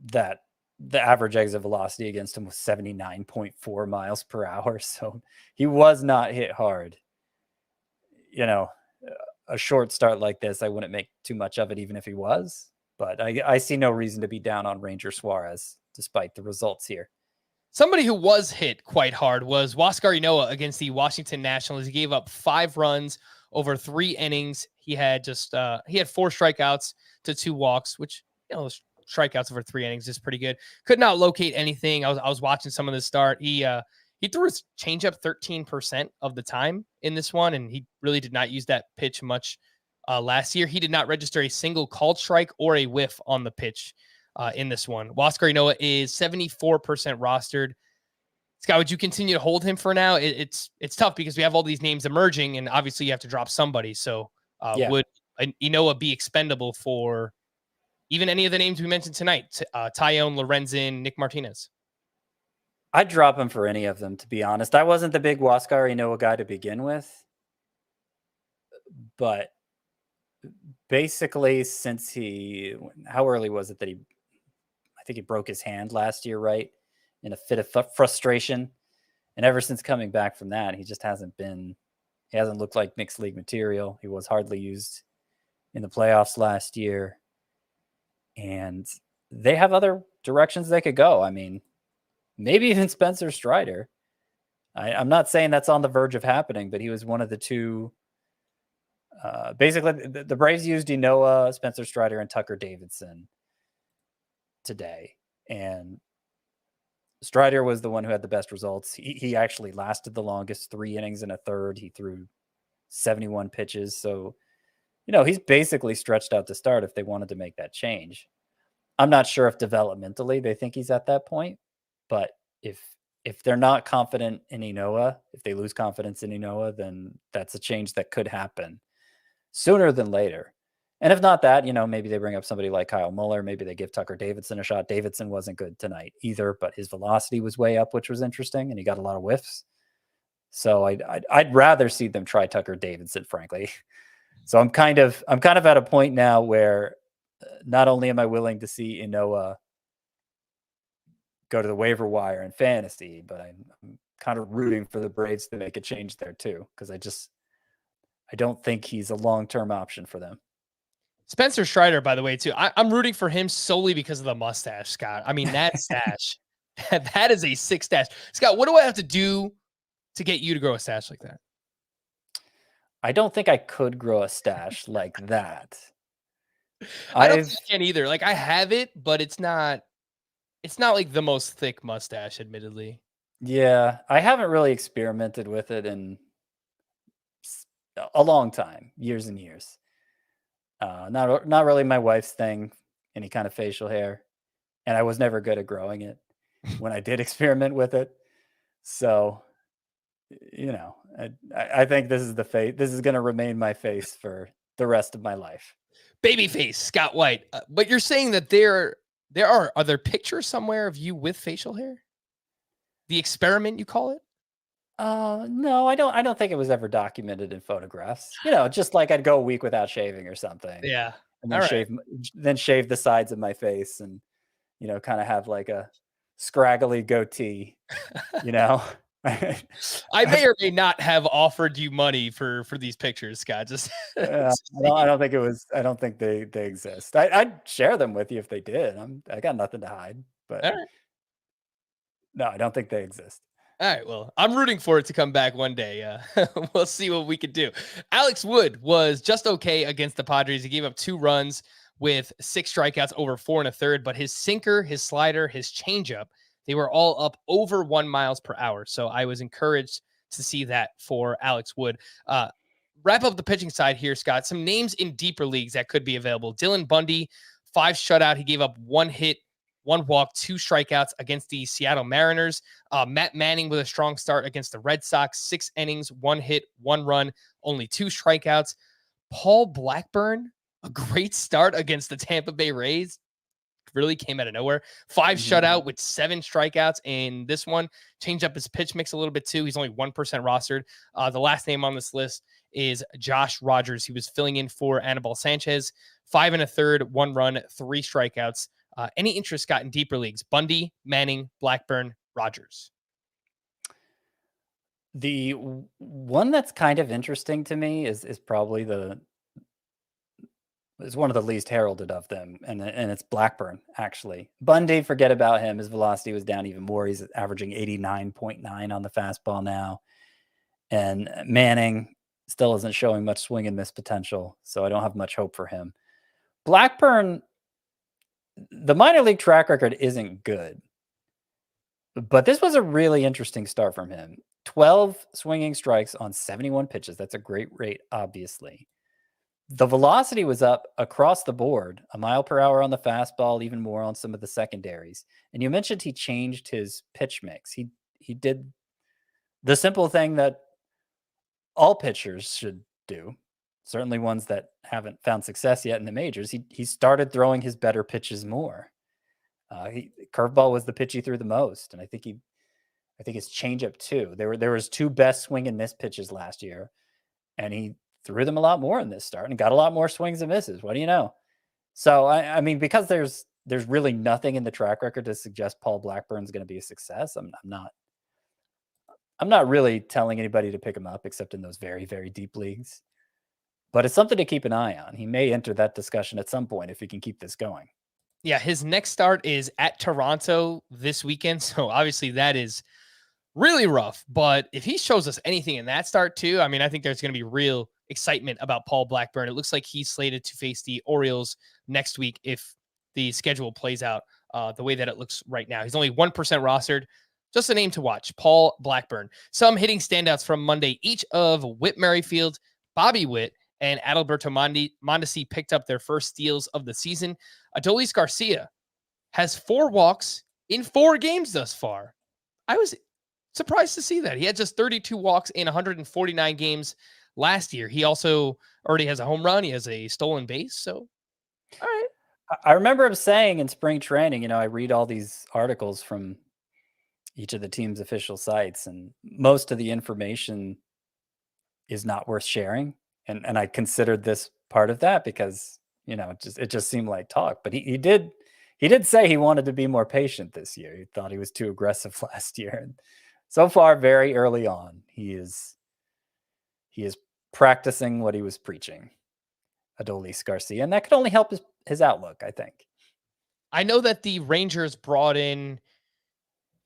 C: that the average exit velocity against him was 79.4 miles per hour. So he was not hit hard. A short start like this, I wouldn't make too much of it, even if he was. But I see no reason to be down on Ranger Suarez, despite the results here.
A: Somebody who was hit quite hard was Huascar Ynoa against the Washington Nationals. He gave up 5 runs over 3 innings. He had 4 strikeouts to 2 walks, which is strikeouts over 3 innings is pretty good. Could not locate anything. I was watching some of the start. He threw his changeup 13% of the time in this one, and he really did not use that pitch much last year. He did not register a single called strike or a whiff on the pitch in this one. Huascar Ynoa is 74% rostered. Scott, would you continue to hold him for now? It's tough because we have all these names emerging, and obviously you have to drop somebody. So would Ynoa be expendable for even any of the names we mentioned tonight? Taillon, Lorenzen, Nick Martinez.
C: I'd drop him for any of them, to be honest. I wasn't the big Huascar Ynoa guy to begin with, but basically since how early was it that I think he broke his hand last year, right? In a fit of frustration. And ever since coming back from that, he hasn't looked like mixed league material. He was hardly used in the playoffs last year. And they have other directions they could go. I mean, maybe even Spencer Strider. I'm not saying that's on the verge of happening, but he was one of the two. Basically, the Braves used Ynoa, Spencer Strider, and Tucker Davidson today. And Strider was the one who had the best results. He actually lasted the longest, 3 innings and a third. He threw 71 pitches. So, he's basically stretched out to start if they wanted to make that change. I'm not sure if developmentally they think he's at that point, but if they're not confident in Ynoa, if they lose confidence in Ynoa, then that's a change that could happen sooner than later. And if not that, maybe they bring up somebody like Kyle Muller. Maybe they give Tucker Davidson a shot. Davidson wasn't good tonight either, but his velocity was way up, which was interesting, and he got a lot of whiffs. So I'd rather see them try Tucker Davidson, frankly. So I'm kind of at a point now where not only am I willing to see Ynoa go to the waiver wire in fantasy, but I'm kind of rooting for the Braves to make a change there too, because I don't think he's a long-term option for them.
A: Spencer Strider, by the way, too. I'm rooting for him solely because of the mustache, Scott. I mean, that stash, that is a sick stash. Scott, what do I have to do to get you to grow a stash like that?
C: I don't think I could grow a stash like that.
A: I don't think I can either. Like, I have it, but it's not like the most thick mustache, admittedly.
C: Yeah, I haven't really experimented with it in a long time, years and years. Not really my wife's thing, any kind of facial hair, and I was never good at growing it when I did experiment with it. So, I think this is the face. This is going to remain my face for the rest of my life.
A: Babyface Scott White. But you're saying that are there pictures somewhere of you with facial hair? The experiment, you call it?
C: No, I don't think it was ever documented in photographs. Just like I'd go a week without shaving or something.
A: Yeah.
C: And then shave the sides of my face and, kind of have like a scraggly goatee,
A: I may or may not have offered you money for these pictures, Scott. Just
C: I don't think they exist. I'd share them with you if they did. I got nothing to hide, but no, I don't think they exist.
A: All right, well, I'm rooting for it to come back one day. We'll see what we can do. Alex Wood was just okay against the Padres. He gave up 2 runs with 6 strikeouts over 4 1/3, but his sinker, his slider, his changeup, they were all up over 1 miles per hour. So I was encouraged to see that for Alex Wood. Wrap up the pitching side here, Scott. Some names in deeper leagues that could be available. Dylan Bundy, 5 shutout. He gave up 1 hit, 1 walk, 2 strikeouts against the Seattle Mariners. Matt Manning with a strong start against the Red Sox, 6 innings, 1 hit, 1 run, only 2 strikeouts. Paul Blackburn, a great start against the Tampa Bay Rays. Really came out of nowhere. 5 shutout with 7 strikeouts in this one. Changed up his pitch mix a little bit too. He's only 1% rostered. The last name on this list is Josh Rogers. He was filling in for Anibal Sanchez. 5 1/3, 1 run, 3 strikeouts. Any interest, Scott, in deeper leagues? Bundy, Manning, Blackburn, Rogers.
C: The one that's kind of interesting to me is probably is one of the least heralded of them, and it's Blackburn, actually. Bundy, forget about him. His velocity was down even more. He's averaging 89.9 on the fastball now. And Manning still isn't showing much swing and miss potential, so I don't have much hope for him. Blackburn the minor league track record isn't good, but this was a really interesting start from him. 12 swinging strikes on 71 pitches. That's a great rate, obviously. The velocity was up across the board, a mile per hour on the fastball, even more on some of the secondaries. And you mentioned he changed his pitch mix. He did the simple thing that all pitchers should do, certainly ones that haven't found success yet in the majors. He started throwing his better pitches more. Curveball was the pitch he threw the most, and I think his changeup too. There was 2 best swing and miss pitches last year, and he threw them a lot more in this start and got a lot more swings and misses. What do you know? So I mean, because there's really nothing in the track record to suggest Paul Blackburn's going to be a success. I'm not really telling anybody to pick him up except in those very, very deep leagues. But it's something to keep an eye on. He may enter that discussion at some point if he can keep this going.
A: Yeah, his next start is at Toronto this weekend. So obviously that is really rough. But if he shows us anything in that start too, I mean, I think there's going to be real excitement about Paul Blackburn. It looks like he's slated to face the Orioles next week if the schedule plays out the way that it looks right now. He's only 1% rostered. Just a name to watch, Paul Blackburn. Some hitting standouts from Monday. Each of Whit Merrifield, Bobby Witt, and Adalberto Mondesi picked up their first steals of the season. Adolis Garcia has 4 walks in 4 games thus far. I was surprised to see that. He had just 32 walks in 149 games last year. He also already has a home run. He has a stolen base. So, all right.
C: I remember him saying in spring training, I read all these articles from each of the team's official sites, and most of the information is not worth sharing. And I considered this part of that because, it just seemed like talk, but he did say he wanted to be more patient this year. He thought he was too aggressive last year. And so far, very early on, he is practicing what he was preaching, Adolis Garcia, and that could only help his outlook, I think.
A: I know that the Rangers brought in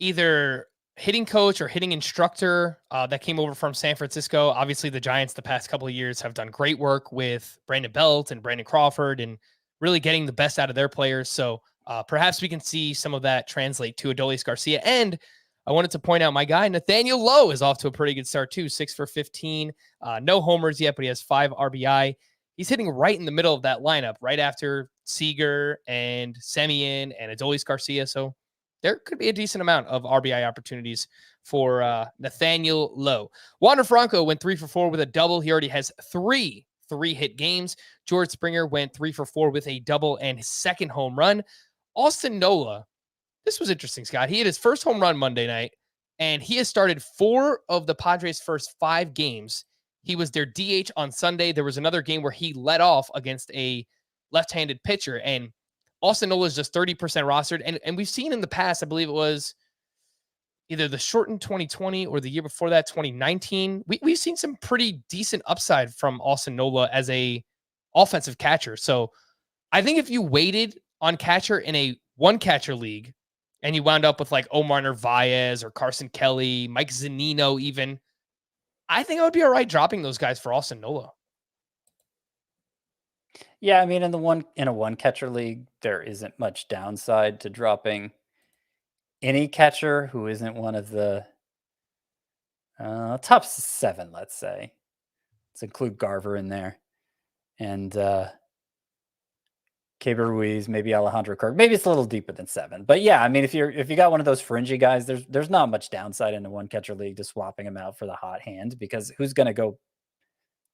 A: either hitting coach or hitting instructor that came over from San Francisco. Obviously, the Giants the past couple of years have done great work with Brandon Belt and Brandon Crawford and really getting the best out of their players. So perhaps we can see some of that translate to Adolis Garcia. And I wanted to point out my guy, Nathaniel Lowe, is off to a pretty good start too. 6 for 15. No homers yet, but he has 5 RBI. He's hitting right in the middle of that lineup, right after Seager and Semien and Adolis Garcia. So there could be a decent amount of RBI opportunities for Nathaniel Lowe. Wander Franco went 3 for 4 with a double. He already has 3 hit games. George Springer went 3 for 4 with a double and his second home run. Austin Nola, this was interesting, Scott. He hit his first home run Monday night, and he has started 4 of the Padres' first 5 games. He was their DH on Sunday. There was another game where he led off against a left-handed pitcher, and Austin Nola is just 30% rostered. And we've seen in the past, I believe it was either the shortened 2020 or the year before that, 2019. We've seen some pretty decent upside from Austin Nola as a offensive catcher. So I think if you waited on catcher in a 1-catcher league and you wound up with like Omar Narvaez or Carson Kelly, Mike Zunino even, I think I would be all right dropping those guys for Austin Nola.
C: Yeah, I mean, in a 1-catcher league, there isn't much downside to dropping any catcher who isn't one of the top 7, let's say. Let's include Garver in there. And Keibert Ruiz, maybe Alejandro Kirk. Maybe it's a little deeper than 7. But yeah, I mean, if you got one of those fringy guys, there's not much downside in a 1-catcher league to swapping them out for the hot hand, because who's going to go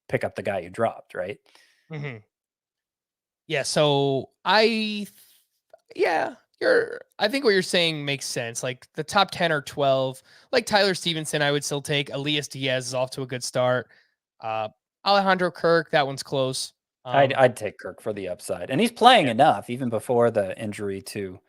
C: pick up the guy you dropped, right?
A: Mm-hmm. Yeah, so I think what you're saying makes sense. Like the top 10 or 12, like Tyler Stevenson, I would still take. Elias Diaz is off to a good start. Alejandro Kirk, that one's close.
C: I'd take Kirk for the upside, and he's playing enough even before the injury to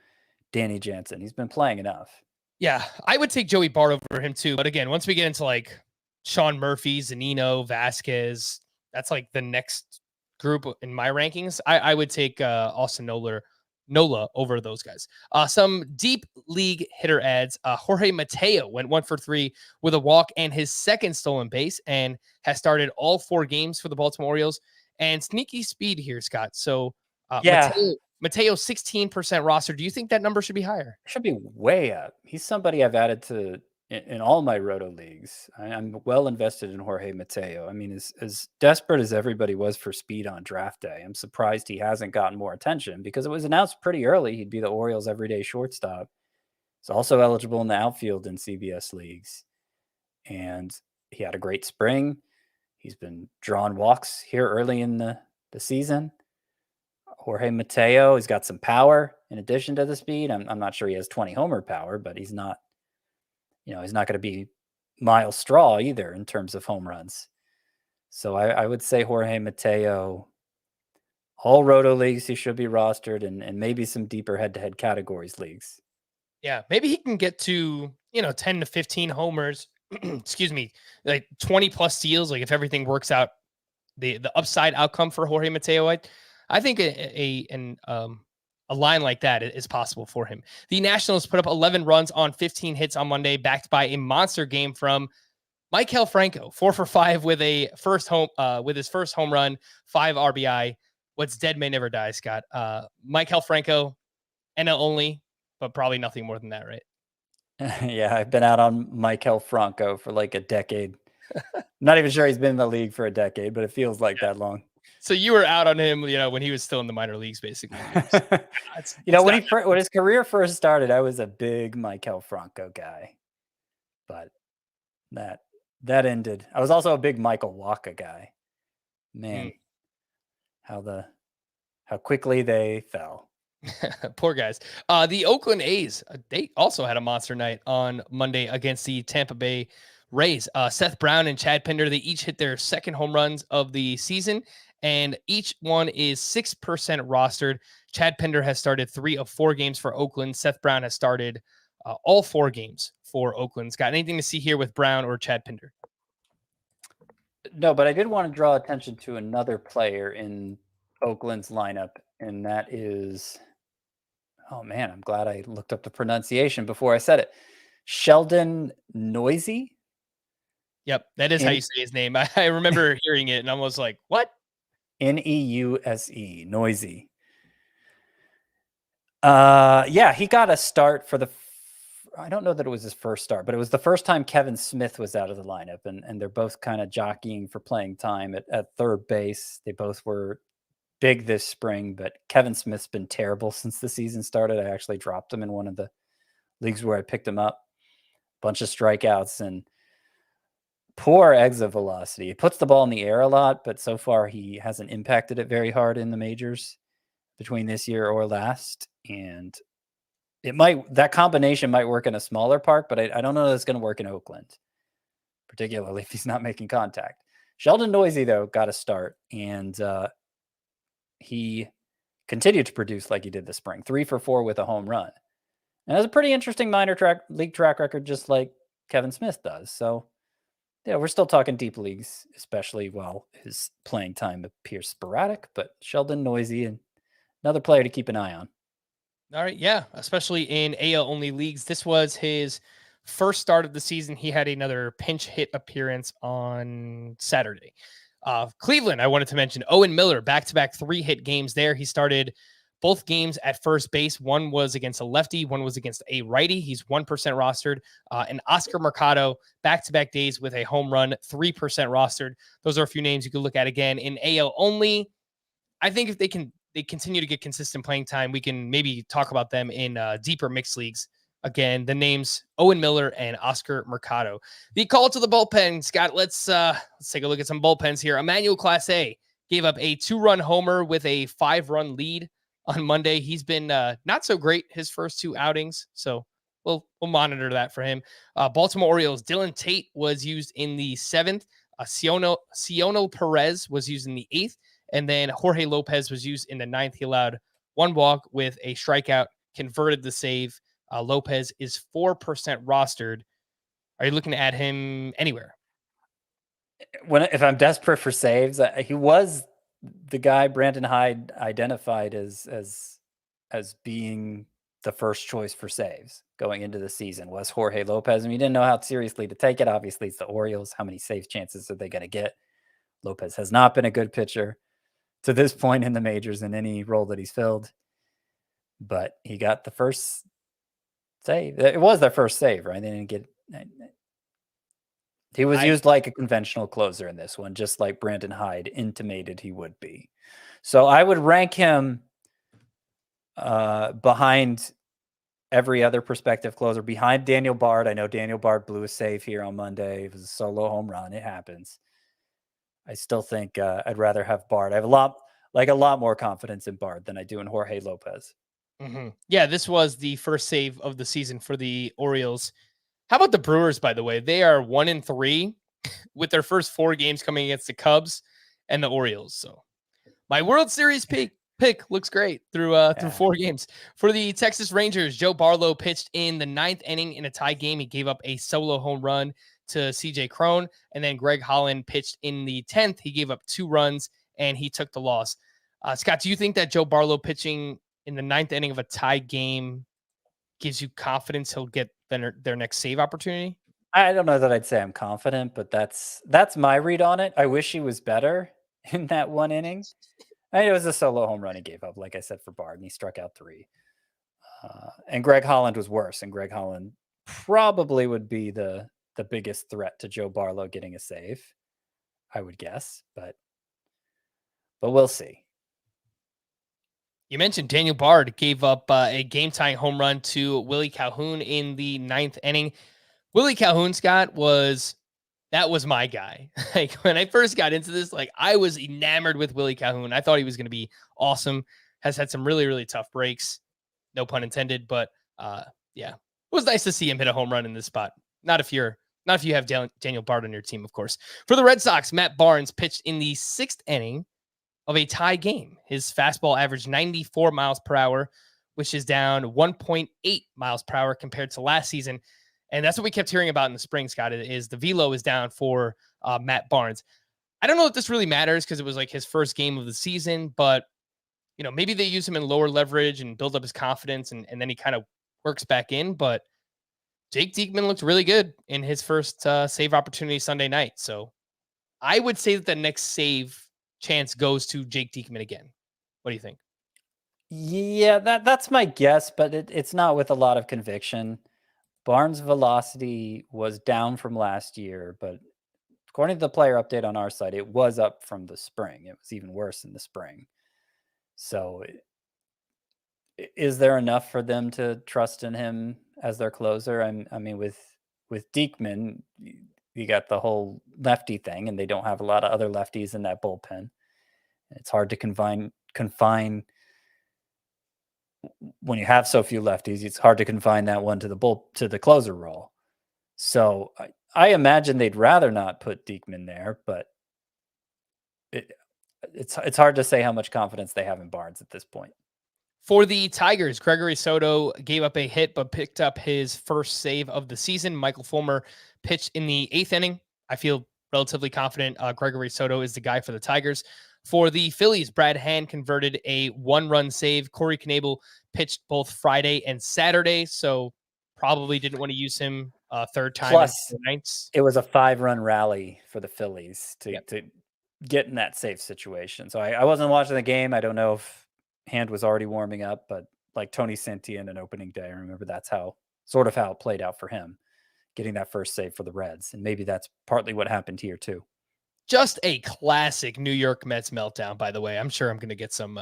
C: Danny Jansen. He's been playing enough.
A: Yeah, I would take Joey Bart over him too. But again, once we get into like Sean Murphy, Zunino, Vasquez, that's like the next group in my rankings. I would take Austin Nola over those guys. Some deep league hitter ads. Jorge Mateo went 1 for 3 with a walk and his second stolen base, and has started all 4 games for the Baltimore Orioles. And sneaky speed here, Scott. So
C: yeah,
A: Mateo 16% roster. Do you think that number should be higher?
C: Should be way up. He's somebody I've added to in all my roto leagues. I'm well invested in Jorge Mateo. I mean, as desperate as everybody was for speed on draft day, I'm surprised he hasn't gotten more attention because it was announced pretty early he'd be the Orioles' everyday shortstop. He's also eligible in the outfield in CBS leagues. And he had a great spring. He's been drawing walks here early in the season. Jorge Mateo, he's got some power in addition to the speed. I'm not sure he has 20 homer power, but he's not, he's not going to be Miles Straw either in terms of home runs. So I would say Jorge Mateo, all roto leagues, he should be rostered and maybe some deeper head-to-head categories leagues.
A: Yeah, maybe he can get to, 10 to 15 homers, excuse me, like 20 plus steals. Like if everything works out, the upside outcome for Jorge Mateo, I think a line like that is possible for him. The Nationals put up 11 runs on 15 hits on Monday, backed by a monster game from Maikel Franco, 4 for 5 with his first home run, 5 RBI. What's dead may never die, Scott. Maikel Franco, NL only, but probably nothing more than that, right?
C: Yeah, I've been out on Maikel Franco for like a decade. Not even sure he's been in the league for a decade, but it feels like that long.
A: So you were out on him, when he was still in the minor leagues, basically.
C: When his career first started, I was a big Maikel Franco guy, but that ended. I was also a big Michael Wacha guy. Man, how quickly they fell.
A: Poor guys. The Oakland A's, they also had a monster night on Monday against the Tampa Bay Rays. Seth Brown and Chad Pinder, they each hit their second home runs of the season, and each one is 6% rostered. Chad Pinder has started 3 of 4 games for Oakland. Seth Brown has started all 4 games for Oakland. Got anything to see here with Brown or Chad Pinder?
C: No, but I did want to draw attention to another player in Oakland's lineup, and that is, oh man, I'm glad I looked up the pronunciation before I said it. Sheldon Neuse.
A: Yep, that is how you say his name. I remember hearing it, and I was like, what?
C: Neuse, Noisy. Yeah, he got a start for I don't know that it was his first start, but it was the first time Kevin Smith was out of the lineup, and they're both kind of jockeying for playing time at third base. They both were big this spring, but Kevin Smith's been terrible since the season started. I actually dropped him in one of the leagues where I picked him up. Bunch of strikeouts and poor exit velocity. He puts the ball in the air a lot, but so far he hasn't impacted it very hard in the majors between this year or last. And that combination might work in a smaller park, but I don't know that it's going to work in Oakland, particularly if he's not making contact. Sheldon Neuse, though, got a start, and he continued to produce like he did this spring, 3 for 4 with a home run. And has a pretty interesting league track record, just like Kevin Smith does. So, yeah, we're still talking deep leagues, especially while his playing time appears sporadic. But Sheldon Neuse, and another player to keep an eye on.
A: All right, yeah, especially in AL-only leagues. This was his first start of the season. He had another pinch hit appearance on Saturday. Cleveland, I wanted to mention, Owen Miller, back-to-back 3-hit games there. He started both games at first base. One was against a lefty, one was against a righty. He's 1% rostered. And Oscar Mercado, back-to-back days with a home run, 3% rostered. Those are a few names you could look at again. In AL only, I think if they continue to get consistent playing time, we can maybe talk about them in deeper mixed leagues. Again, the names Owen Miller and Oscar Mercado. The call to the bullpen, Scott. Let's take a look at some bullpens here. Emmanuel Clase gave up a 2-run homer with a 5-run lead on Monday. He's been not so great his first 2 outings, so we'll monitor that for him. Baltimore Orioles, Dylan Tate was used in the 7th. Cionel Perez was used in the 8th. And then Jorge Lopez was used in the 9th. He allowed 1 walk with a strikeout, converted the save. Lopez is 4% rostered. Are you looking to add him anywhere?
C: If I'm desperate for saves, he was the guy Brandon Hyde identified as being the first choice for saves going into the season, was Jorge Lopez. And we didn't know how seriously to take it. Obviously, it's the Orioles. How many save chances are they going to get? Lopez has not been a good pitcher to this point in the majors in any role that he's filled. but he got the first save. It was their first save, right? They didn't get. He was used like a conventional closer in this one, just like Brandon Hyde intimated he would be. So I would rank him behind every other prospective closer, behind Daniel Bard. I know Daniel Bard blew a save here on Monday. It was a solo home run. It happens. I still think I'd rather have Bard. I have a lot more confidence in Bard than I do in Jorge Lopez.
A: Yeah, this was the first save of the season for the Orioles. How about the Brewers, by the way? They are 1-3 with their first 4 games coming against the Cubs and the Orioles. So my World Series pick looks great through 4 games. For the Texas Rangers, Joe Barlow pitched in the 9th inning in a tie game. He gave up a solo home run to CJ Cron, and then Greg Holland pitched in the 10th. He gave up 2 runs, and he took the loss. Scott, do you think that Joe Barlow pitching in the 9th inning of a tie game gives you confidence he'll get their next save opportunity?
C: I don't know that I'd say I'm confident, but that's my read on it. I wish he was better in that 1 inning. It was a solo home run he gave up, like I said, for Bard, and he struck out 3. And Greg Holland was worse, and Greg Holland probably would be the biggest threat to Joe Barlow getting a save, I would guess, but we'll see.
A: You mentioned Daniel Bard gave up a game-tying home run to Willie Calhoun in the 9th inning. Willie Calhoun, Scott, that was my guy. Like when I first got into this, like I was enamored with Willie Calhoun. I thought he was going to be awesome. Has had some really, really tough breaks. No pun intended, but yeah, it was nice to see him hit a home run in this spot. Not if you have Daniel Bard on your team, of course. For the Red Sox, Matt Barnes pitched in the 6th inning of a tie game. His fastball averaged 94 miles per hour, which is down 1.8 miles per hour compared to last season. And that's what we kept hearing about in the spring, Scott, is the velo is down for Matt Barnes. I don't know if this really matters because it was like his first game of the season, but maybe they use him in lower leverage and build up his confidence, and then he kind of works back in. But Jake Diekman looked really good in his first save opportunity Sunday night. So I would say that the next save chance goes to Jake Diekman again. What do you think?
C: Yeah, that's my guess, but it's not with a lot of conviction. Barnes' velocity was down from last year, but according to the player update on our site, it was up from the spring. It was even worse in the spring. So is there enough for them to trust in him as their closer? I mean, with Diekman, you got the whole lefty thing, and they don't have a lot of other lefties in that bullpen. It's hard to confine when you have so few lefties. It's hard to confine that one to the closer role. So I imagine they'd rather not put Diekman there, but it's hard to say how much confidence they have in Barnes at this point.
A: For the Tigers, Gregory Soto gave up a hit, but picked up his first save of the season. Michael Fulmer pitched in the 8th inning. I feel relatively confident Gregory Soto is the guy for the Tigers. For the Phillies, Brad Hand converted a 1-run save. Corey Knebel pitched both Friday and Saturday, so probably didn't want to use him third time.
C: Plus, it was a 5-run rally for the Phillies to get in that safe situation. So I wasn't watching the game. I don't know if Hand was already warming up, but like Tony Santian in opening day, I remember that's how it played out for him, getting that first save for the Reds. And maybe that's partly what happened here too.
A: Just a classic New York Mets meltdown, by the way. I'm sure I'm going to get some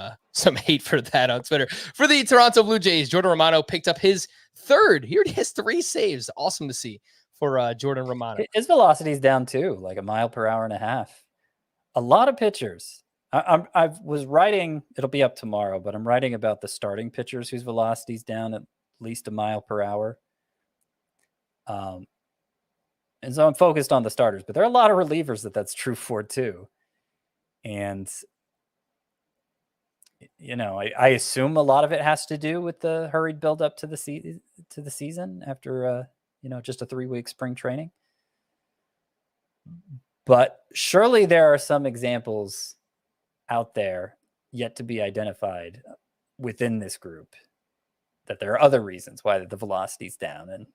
A: hate for that on Twitter. For the Toronto Blue Jays, Jordan Romano picked up his 3rd. He already has 3 saves. Awesome to see for Jordan Romano.
C: His velocity's down too, like 1 mile per hour and a half. A lot of pitchers. I was writing, it'll be up tomorrow, but I'm writing about the starting pitchers whose velocity's down at least 1 mile per hour. And so I'm focused on the starters, but there are a lot of relievers that's true for too. And, I assume a lot of it has to do with the hurried build up to the season after, just a 3-week spring training. But surely there are some examples out there yet to be identified within this group that there are other reasons why the velocity's down. And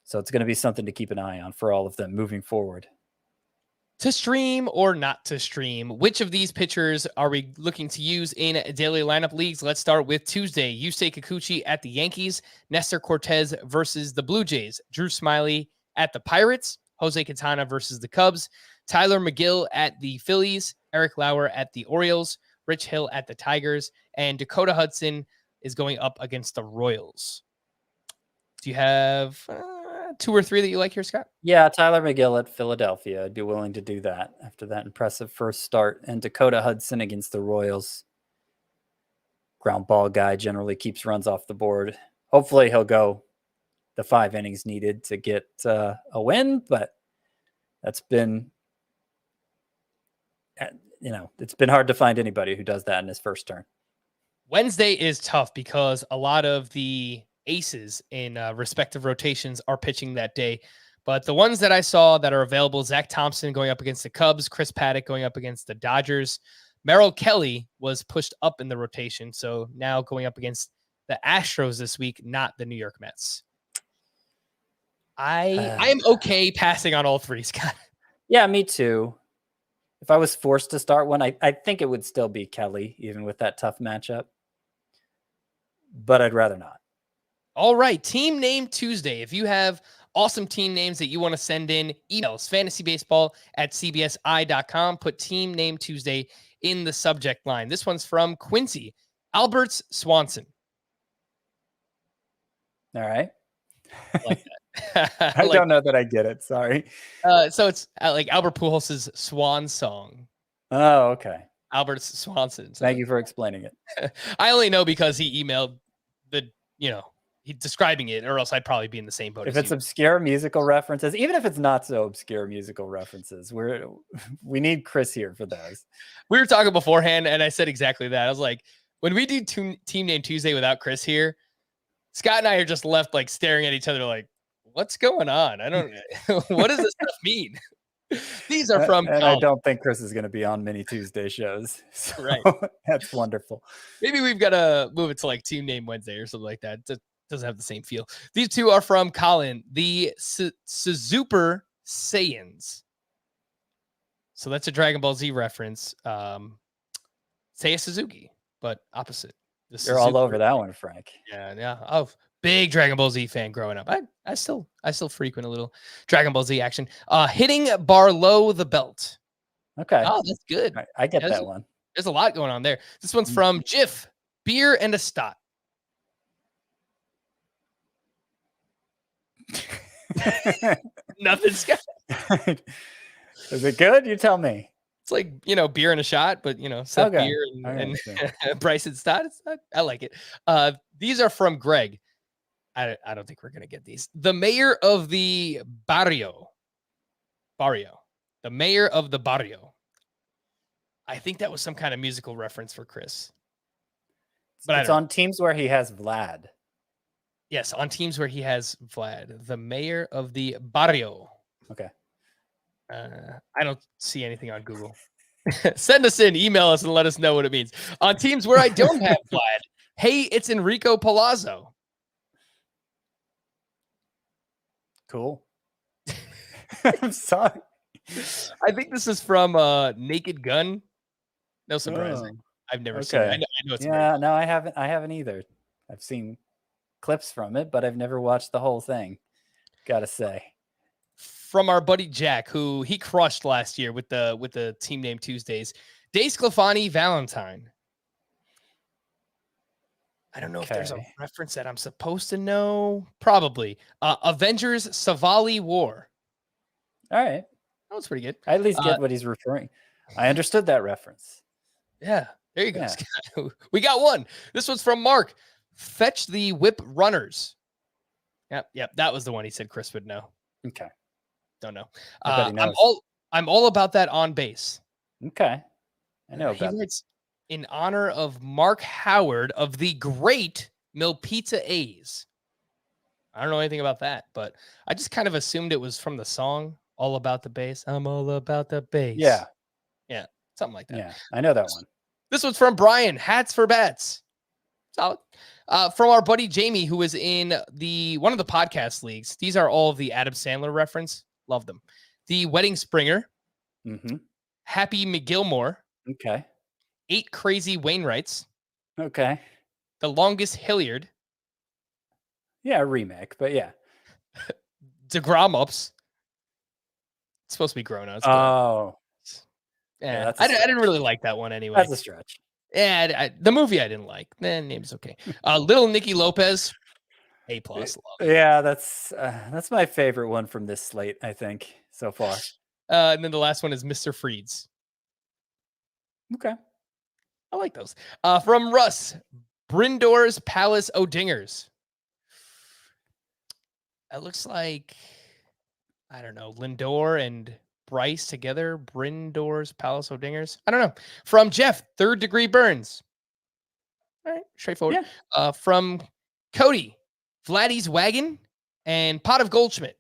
C: so it's going to be something to keep an eye on for all of them moving forward.
A: To stream or not to stream? Which of these pitchers are we looking to use in daily lineup leagues? Let's start with Tuesday. Yusei Kikuchi at the Yankees, Nestor Cortez versus the Blue Jays, Drew Smyly at the Pirates, Jose Quintana versus the Cubs, Tyler McGill at the Phillies, Eric Lauer at the Orioles, Rich Hill at the Tigers, and Dakota Hudson is going up against the Royals. Do you have 2 or 3 that you like here, Scott?
C: Yeah, Tyler McGill at Philadelphia. I'd be willing to do that after that impressive first start. And Dakota Hudson against the Royals. Ground ball guy, generally keeps runs off the board. Hopefully he'll go the 5 innings needed to get a win, but that's been, it's been hard to find anybody who does that in his first turn.
A: Wednesday is tough because a lot of the aces in respective rotations are pitching that day. But the ones that I saw that are available, Zach Thompson going up against the Cubs, Chris Paddock going up against the Dodgers. Merrill Kelly was pushed up in the rotation, so now going up against the Astros this week, not the New York Mets. I am okay passing on all 3, Scott.
C: Yeah, me too. If I was forced to start one, I think it would still be Kelly, even with that tough matchup. But I'd rather not.
A: All right, Team Name Tuesday. If you have awesome team names that you want to send in, emails fantasybaseball@cbsi.com. Put Team Name Tuesday in the subject line. This one's from Quincy Alberts Swanson.
C: All right.
A: I like that.
C: I don't know that I get it. Sorry.
A: So it's like Albert Pujols' Swan Song.
C: Oh, okay.
A: Alberts Swanson. So
C: Thank you for explaining it.
A: I only know because he emailed he describing it, or else I'd probably be in the same boat.
C: If it's obscure musical references, even if it's not so obscure musical references, we need Chris here for those.
A: We were talking beforehand, and I said exactly that. I was like, when we do Team Name Tuesday without Chris here, Scott and I are just left like staring at each other like, what's going on? I don't what does this stuff mean? These are from
C: and I don't think Chris is going to be on many Tuesday shows. So
A: right.
C: That's wonderful.
A: Maybe we've got to move it to like Team Name Wednesday or something like that. It doesn't have the same feel. These 2 are from Colin, the Suzuper Saiyans. So that's a Dragon Ball Z reference. Seiya Suzuki, but opposite.
C: You're all over that one, Frank.
A: Yeah. Oh, big Dragon Ball Z fan growing up. I still frequent a little Dragon Ball Z action. Hitting Barlow the belt.
C: Okay.
A: Oh, that's good.
C: I get that one.
A: There's a lot going on there. This one's from Jif, Beer and a Stott. Nothing, Scott.
C: Is it good? You tell me.
A: It's like, beer and a shot, but, Seth Beer and Bryson Stott. I like it. These are from Greg. I don't think we're going to get these. The mayor of the barrio. The mayor of the barrio. I think that was some kind of musical reference for Chris. But
C: it's on teams where he has Vlad.
A: Yes, on teams where he has Vlad. The mayor of the barrio.
C: Okay.
A: I don't see anything on Google. Send us in, email us, and let us know what it means. On teams where I don't have Vlad, hey, it's Enrico Palazzo.
C: Cool. I'm sorry.
A: I think this is from Naked Gun. No surprising. I've never seen it. I know it's
C: no, I haven't either. I've seen clips from it, but I've never watched the whole thing. Gotta say.
A: From our buddy Jack, who he crushed last year with the Team Name Tuesdays. Dave Sclafani Valentine. I don't know if there's a reference that I'm supposed to know. Probably. Avengers Savali War.
C: All right.
A: That was pretty good.
C: I at least get what he's referring. I understood that reference.
A: Yeah. There you go. Yeah. We got one. This one's from Mark. Fetch the Whip Runners. Yep. That was the one he said Chris would know.
C: Okay.
A: Don't know. I'm all about that on base.
C: Okay. I know about
A: he writes, in honor of Mark Howard of the great Milpita A's. I don't know anything about that, but I just kind of assumed it was from the song All About the Base. I'm all about the base.
C: Yeah.
A: Something like that.
C: Yeah. I know that one.
A: This one's from Brian, Hats for Bats. Solid. From our buddy Jamie, who is in one of the podcast leagues. These are all of the Adam Sandler reference. Love them. The Wedding Springer.
C: Mm-hmm.
A: Happy McGilmore,
C: Okay.
A: 8 Crazy Wainwrights,
C: Okay.
A: The Longest Hilliard,
C: Yeah, a remake, but yeah.
A: DeGrom Ups. It's supposed to be grown-ups.
C: Oh,
A: Yeah,
C: that's a
A: I didn't
C: stretch.
A: really like that one anyway.
C: That's a stretch.
A: Yeah, the movie I didn't like. The name's okay. Little Nicky Lopez, A+. Love.
C: Yeah, that's my favorite one from this slate, I think, so far.
A: And then the last one is Mr. Freed's.
C: Okay.
A: I like those. From Russ, Brindor's Palace O'Dingers. It looks like, I don't know, Lindor and Bryce together. Brindor's Palace O'Dingers. I don't know. From Jeff, Third Degree Burns. All right, straightforward.
C: Yeah.
A: From Cody, Vladdy's Wagon and Pot of Goldschmidt.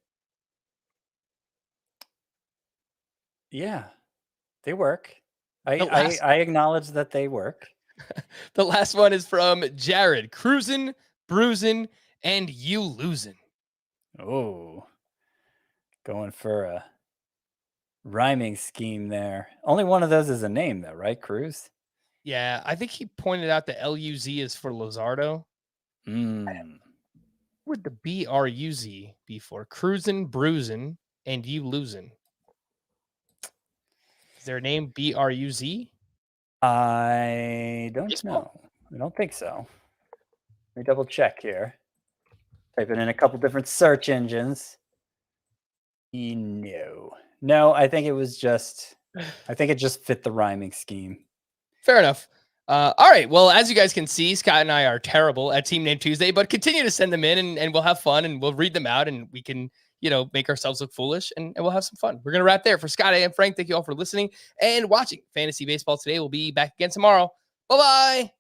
C: Yeah, they work. I acknowledge that they work.
A: The last one is from Jared, Cruisin', Bruisin', and You Losin'.
C: Oh, going for a rhyming scheme there. Only one of those is a name, though, right? Cruz?
A: Yeah, I think he pointed out the LUZ is for Luzardo.
C: Mm.
A: What would the BRUZ be for? Cruisin', Bruisin', and You Losin'. Is there a name BRUZ?
C: I don't
A: Baseball?
C: know. I don't think so. Let me double check here. Typing in a couple different search engines. No, I think it just fit the rhyming scheme.
A: Fair enough. All right. Well, as you guys can see, Scott and I are terrible at Team Name Tuesday, but continue to send them in and we'll have fun and we'll read them out and we can, make ourselves look foolish and we'll have some fun. We're going to wrap there. For Scott and Frank, thank you all for listening and watching Fantasy Baseball today. We'll be back again tomorrow. Bye-bye.